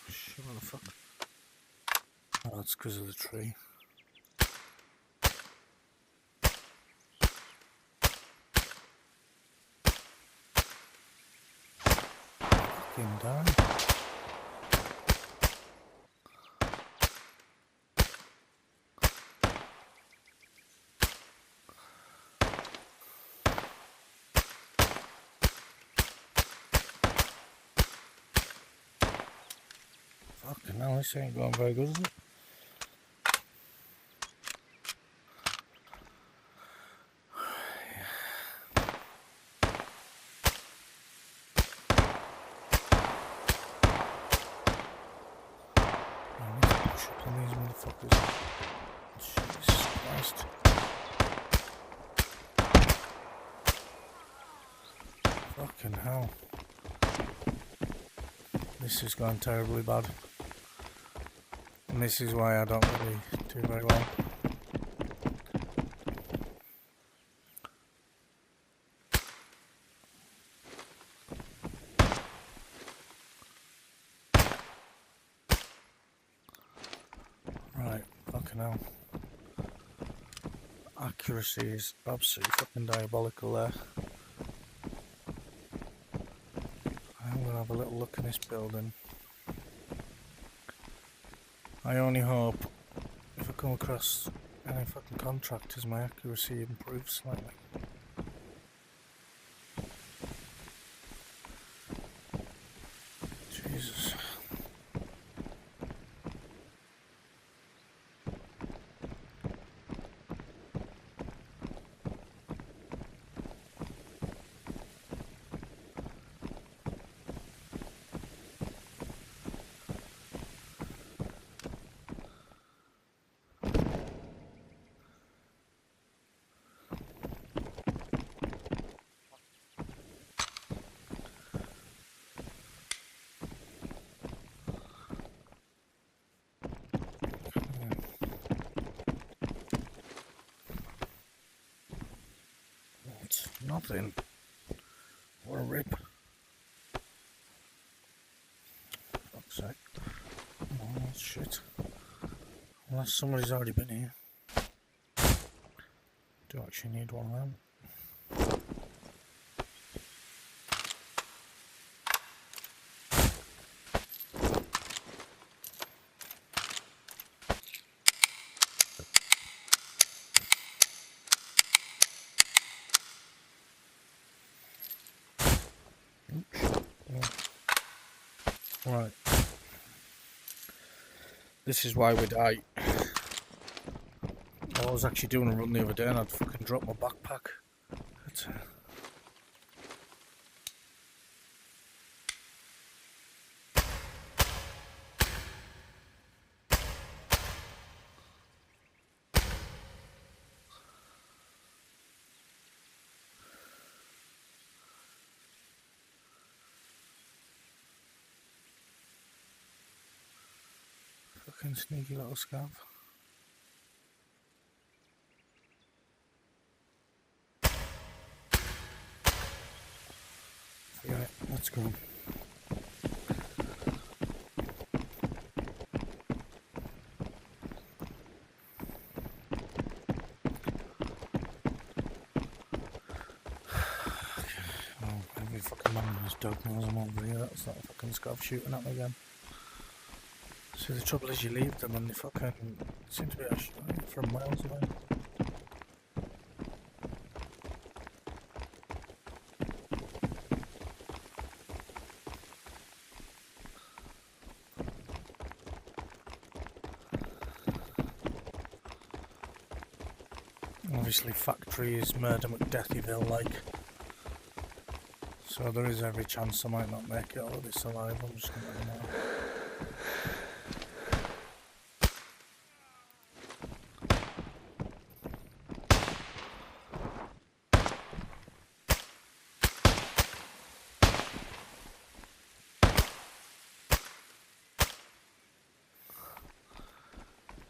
Shit, what the fuck? Oh, that's because of the tree. Fucking die. Fucking hell, this ain't going very good, is it? I need to push up on these motherfuckers. Jesus Christ. Fucking hell. This is going terribly bad. And this is why I don't really do very well. Right, fucking hell. Accuracy is absolutely fucking diabolical there. I'm gonna have a little look in this building. I only hope if I come across any fucking contractors my accuracy improves slightly. Jesus. Nothing. What a rip. Fuck's sake. Oh, shit. Unless somebody's already been here. Do actually need one of them. Right. This is why we die. I was actually doing a run the other day and I'd fucking dropped my backpack. But, fucking sneaky little scab. Right, let's go. Every fucking man and his dog knows I'm over here. That's not a fucking scav shooting at me again. See, the trouble is you leave them and they fucking seem to be from miles away. Obviously factory is murder McDeathyville like. So there is every chance I might not make it out of this alive. I'm just gonna let you know.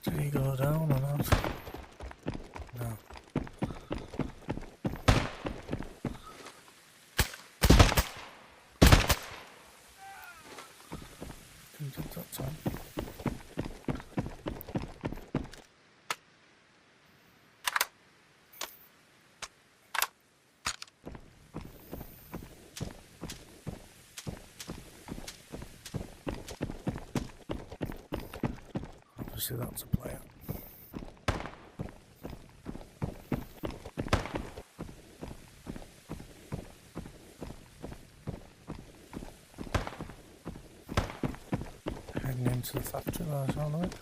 Did he go down or not? No. Did that time. Obviously that's a player. Heading into the factory, that's all right.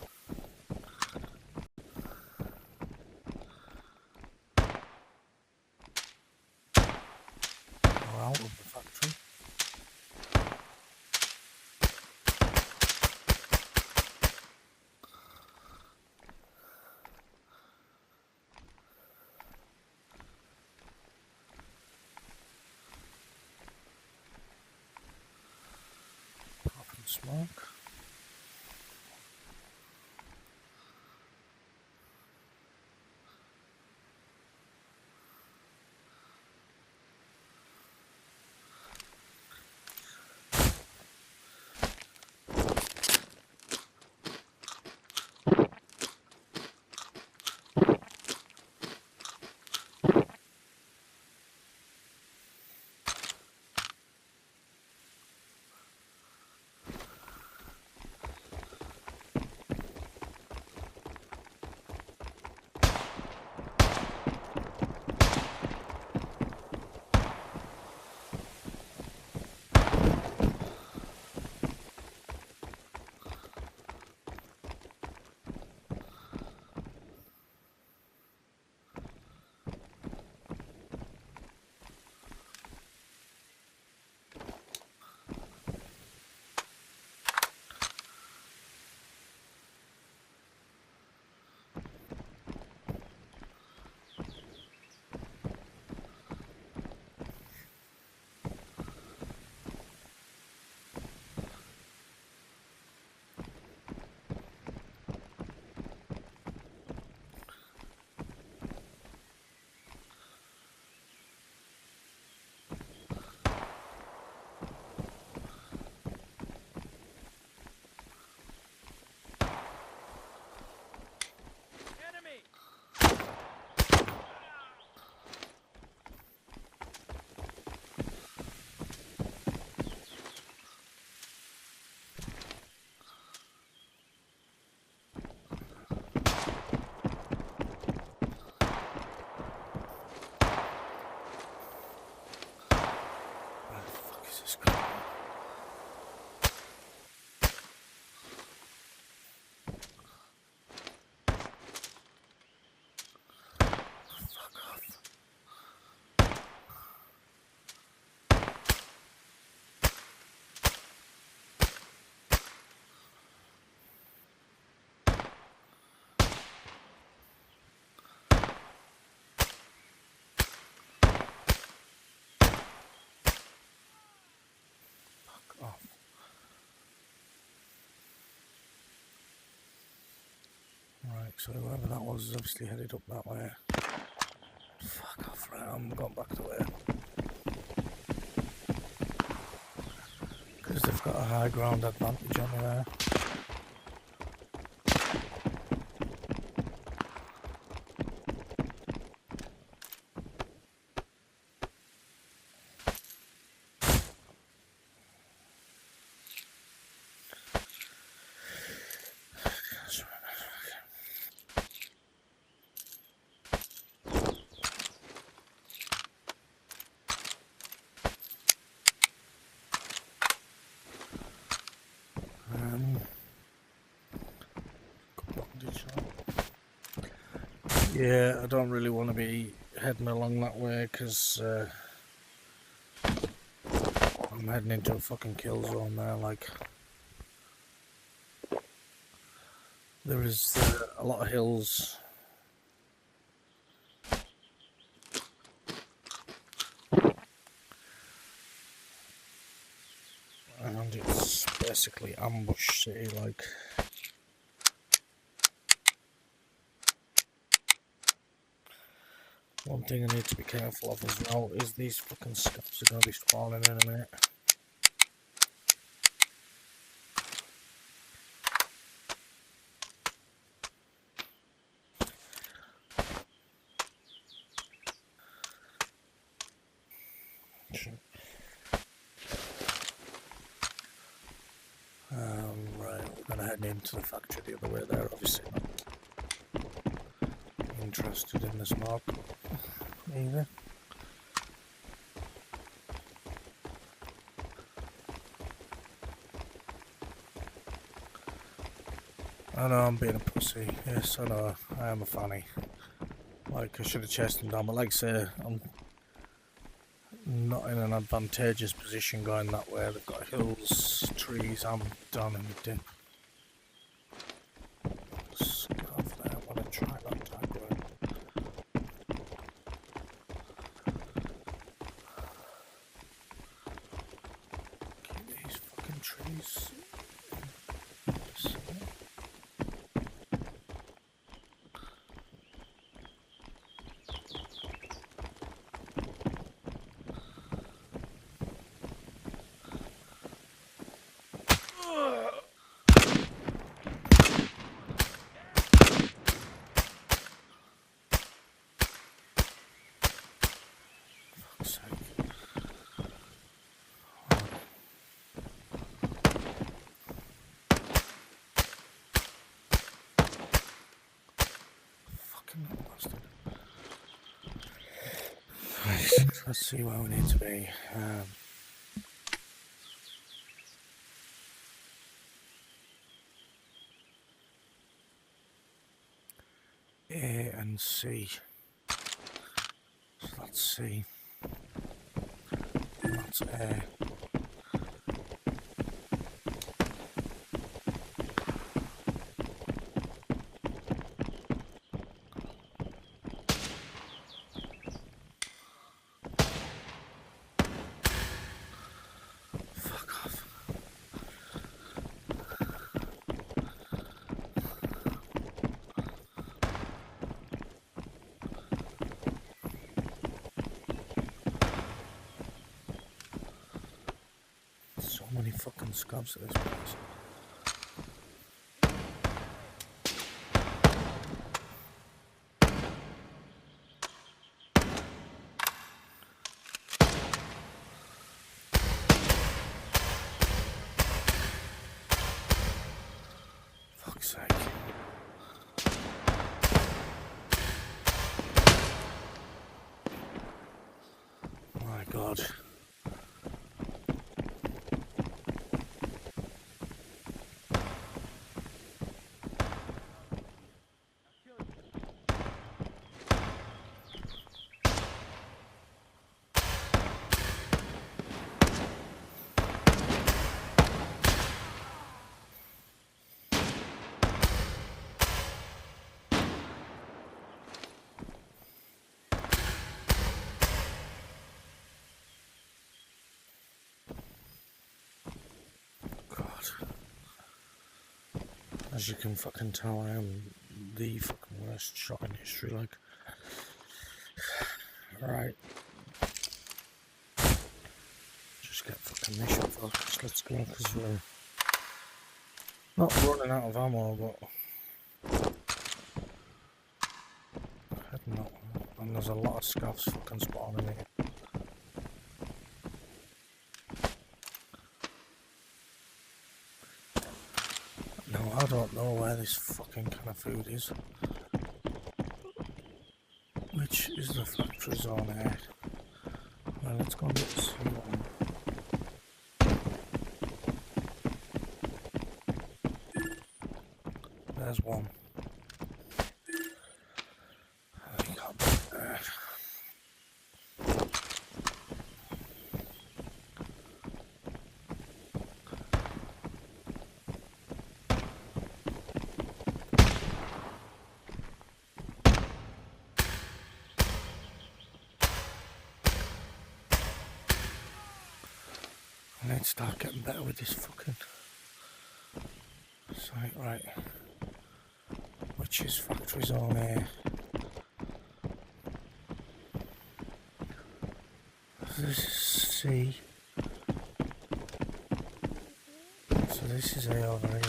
Or out of the factory. Popping smoke. Right, so whoever that was is obviously headed up that way. Fuck off, right, I'm going back the way. Because they've got a high ground advantage on me there. Yeah, I don't really want to be heading along that way because I'm heading into a fucking kill zone there. Like, there is a lot of hills. And it's basically ambush city, like. One thing I need to be careful of as well is these fucking scabs are going to be spawning in a minute. Right, we're going to head into the factory the other way there, obviously not interested in the smoke either. I know I'm being a pussy, yes I know, I am a fanny. Like, I should have chased him down, but like I say, I'm not in an advantageous position going that way. They've got hills, trees, I'm down in the dip. Let's get over there, I'm going to try that tag road. Keep these fucking trees. Let's see where we need to be. A and C. So that's C. And that's A. So many fucking scabs at this place. Fuck's sake. My God. As you can fucking tell, I am the fucking worst shot in history, like. Right. Just get fucking mission focused, let's go, because we're not running out of ammo, but heading up. And there's a lot of scavs fucking spawning here. No, I don't know where this fucking kind of food is. Which is the factory zone here? Well, let's go and get this one. There's one. I can't put there. I need to start getting better with this fucking site, right? Which is factory zone here? This is C. So this is A over here.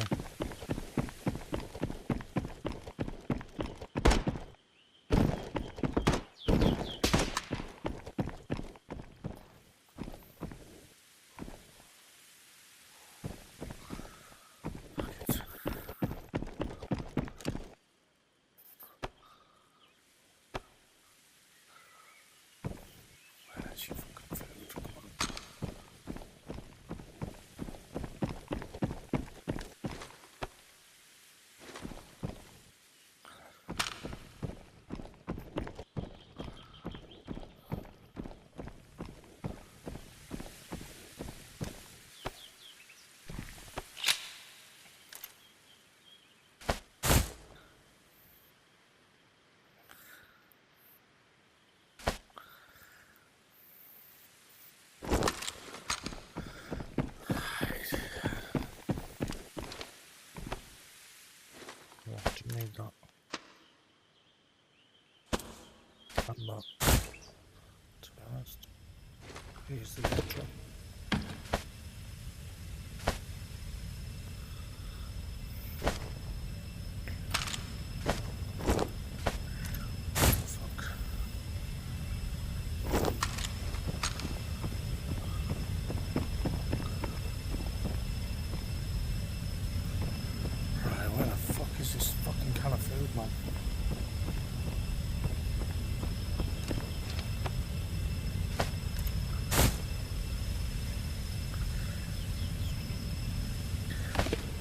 Need that. And that. To be honest. Here's the intro. Fuck. Right, where the fuck is this fucking can of food, man?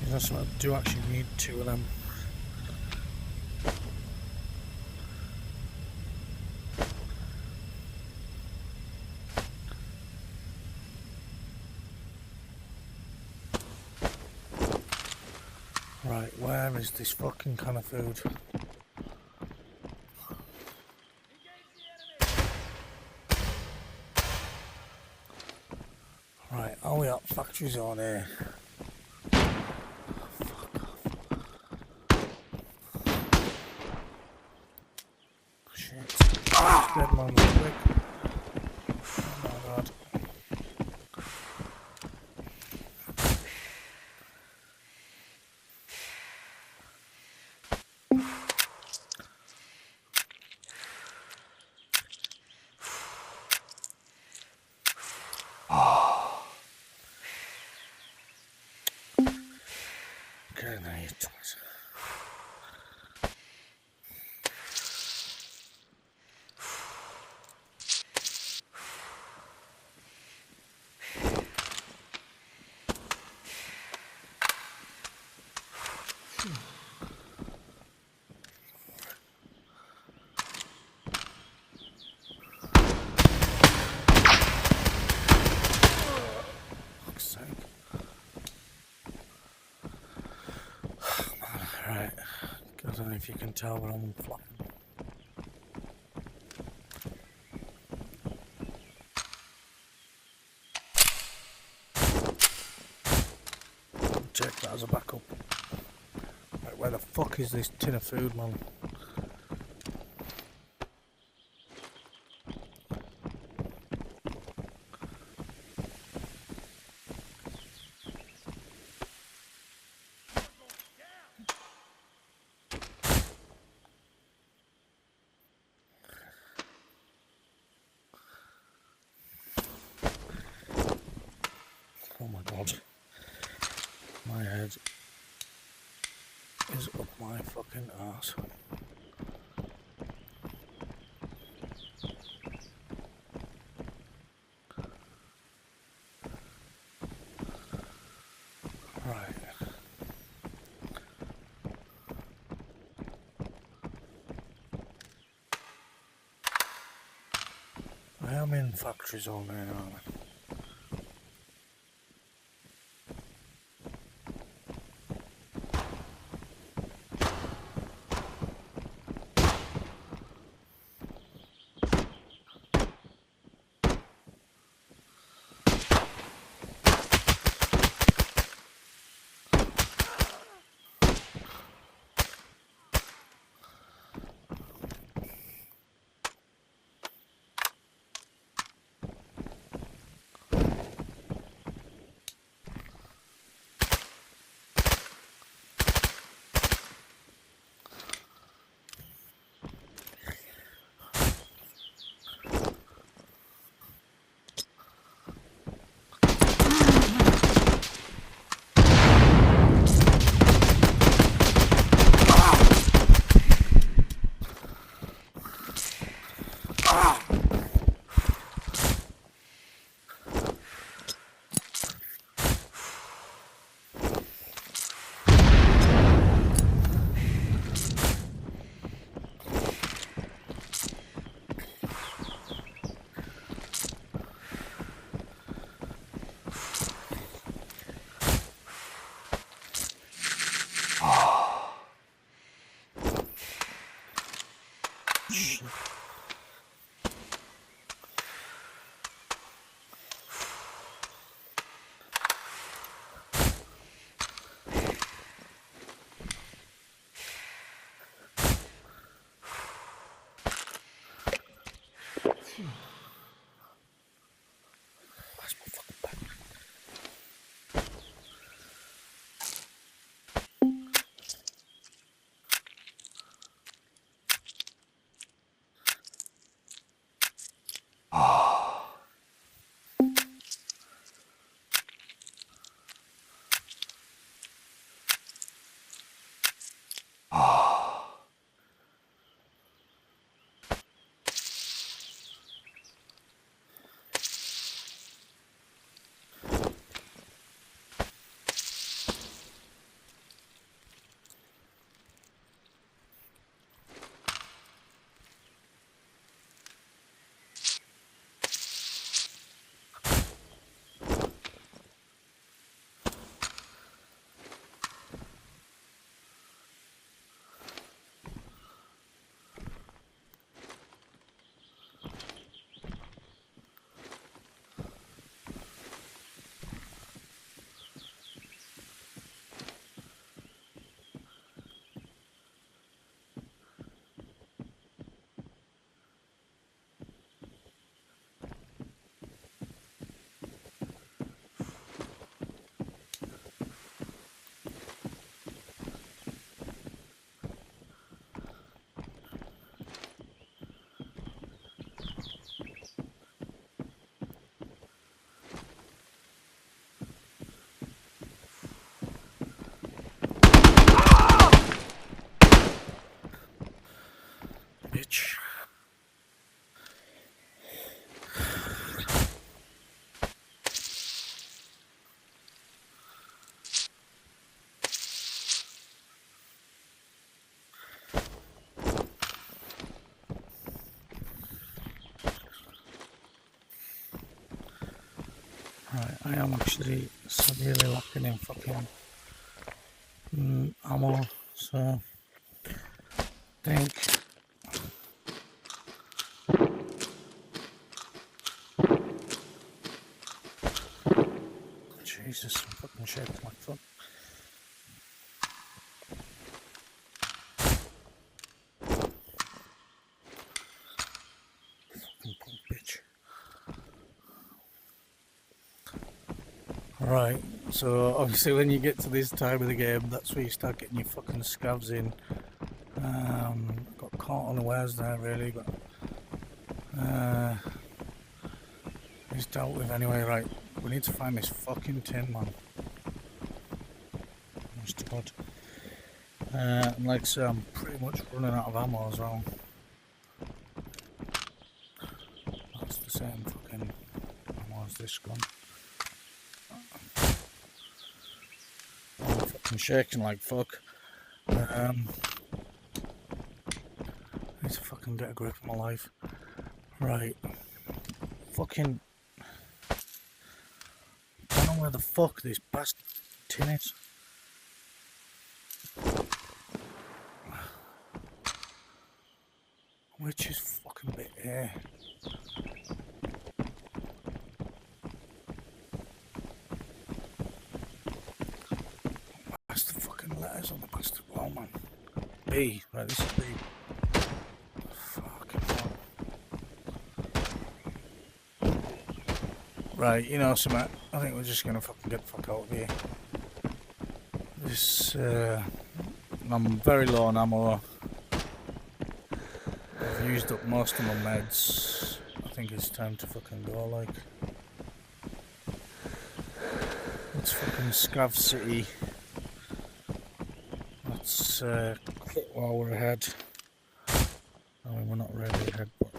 You know something, I do actually need 2 of them. Right, where is this fucking can of food? Right, are we at factory zone here? Shit. Dead man, quick. Oh my god. Okay, now you twist. Fuck's sake. Right, I don't know if you can tell, but I'm flopping. Take that as a backup. Right, Right, where the fuck is this tin of food, man? Oh my god. My head is up my fucking arse. Right. I am in factory zone now, aren't I? Where's my fucking bag? Bitch. Right, I am actually severely lacking in fucking ammo, so I think Jesus, I'm fucking shaking my foot. Right, so obviously when you get to this time of the game, that's where you start getting your fucking scavs in. Got caught unawares there really, but he's dealt with anyway. Right, we need to find this fucking tin, man. Mr. God. And like I say, I'm pretty much running out of ammo as well. That's the same fucking ammo as this gun. I'm fucking shaking like fuck. Need to fucking get a grip of my life. Right. Fucking... I don't know where the fuck this bastard tin is. Which is fucking bit here. Where's the fucking letters on the bastard wall, man? B. Right, this is B. Fucking hell. Right, you know something. I think we're just gonna fucking get the fuck out of here. This, I'm very low on ammo. I've used up most of my meds. I think it's time to fucking go, like. It's fucking Scav City. Let's quit while we're ahead. I mean, we're not really ahead, but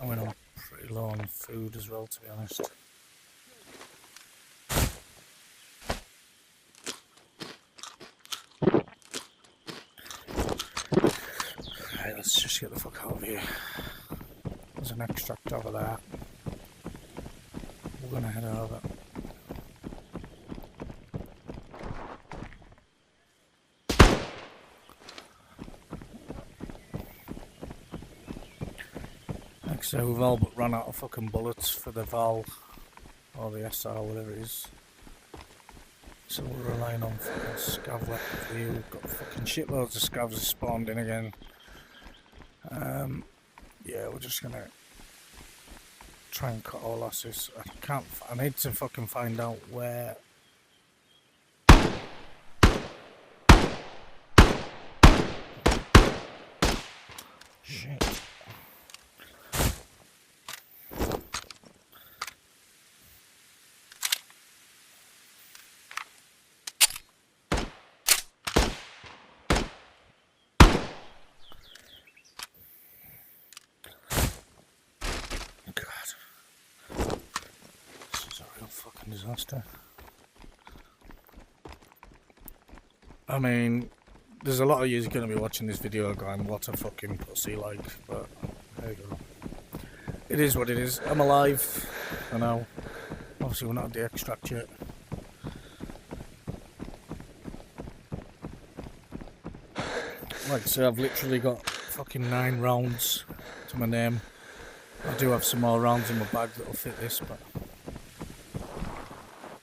I mean, I'm pretty low on food as well, to be honest. Right, let's just get the fuck out of here. There's an extract over there. We're gonna head over. Like I say, we've all but run out of fucking bullets for the Val or the SR, whatever it is. So we're relying on fucking scav weapons here. We've got fucking shitloads of scavs spawned in again. Yeah, we're just gonna try and cut all losses. I need to fucking find out where. Shit. Fucking disaster. I mean, there's a lot of you going to be watching this video going, what a fucking pussy, like, but there you go. It is what it is. I'm alive. I know. Obviously we're not at the extract yet. Like I say, I've literally got fucking 9 rounds to my name. I do have some more rounds in my bag that'll fit this, but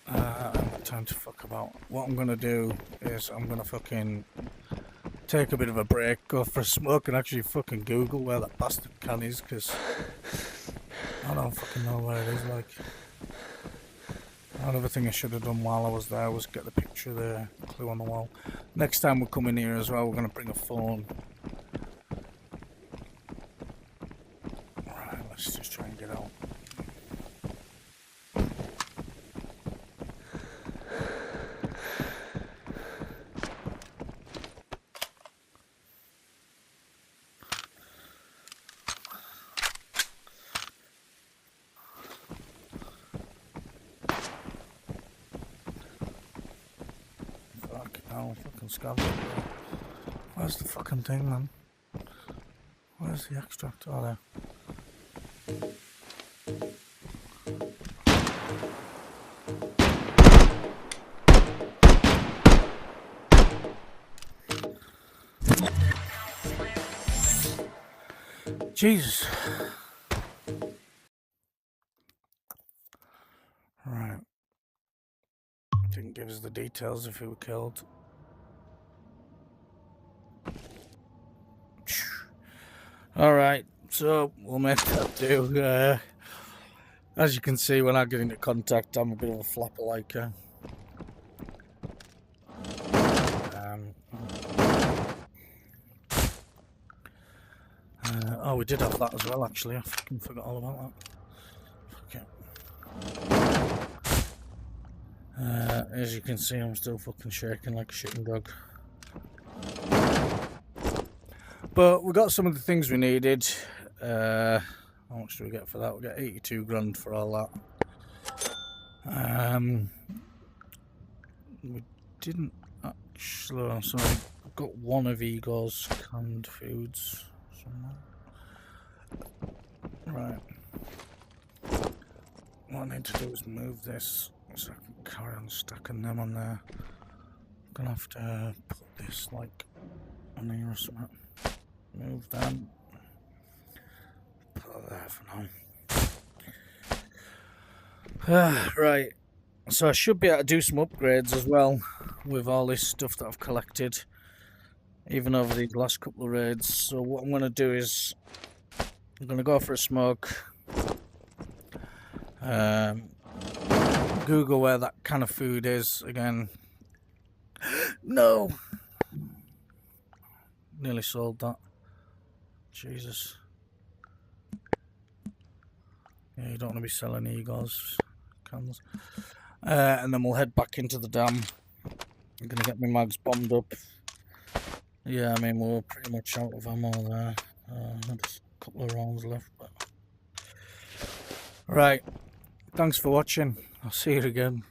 I haven't got time to fuck about. What I'm gonna do is I'm gonna fucking take a bit of a break, go for a smoke, and actually fucking Google where that bastard can is, because I don't fucking know where it is. Like, another thing I should have done while I was there was get the picture of the clue on the wall. Next time we come in here as well, we're gonna bring a phone. Right, let's just try and get out. Fucking scavenger. Where's the fucking thing, man? Where's the extract? Oh, there. Jesus. Right. Didn't give us the details if he were killed. Alright, so we'll make that do. As you can see, when I get into contact, I'm a bit of a flapper like oh, we did have that as well, actually. I fucking forgot all about that. Okay. As you can see, I'm still fucking shaking like a shitting dog. But we got some of the things we needed. How much do we get for that? We get 82 grand for all that. We didn't actually. So I've got one of Igor's canned foods somewhere. Right. What I need to do is move this so I can carry on stacking them on there. I'm gonna have to put this like on here or something. Move them. Put it there for now. Right. So I should be able to do some upgrades as well with all this stuff that I've collected, even over these last couple of raids. So what I'm going to do is I'm going to go for a smoke, Google where that kind of food is again. No! Nearly sold that. Jesus. Yeah, you don't want to be selling igors cans. And then we'll head back into the dam. I'm going to get my mags bombed up. Yeah, I mean, we're pretty much out of ammo there. There's a couple of rounds left. But... Right. Thanks for watching. I'll see you again.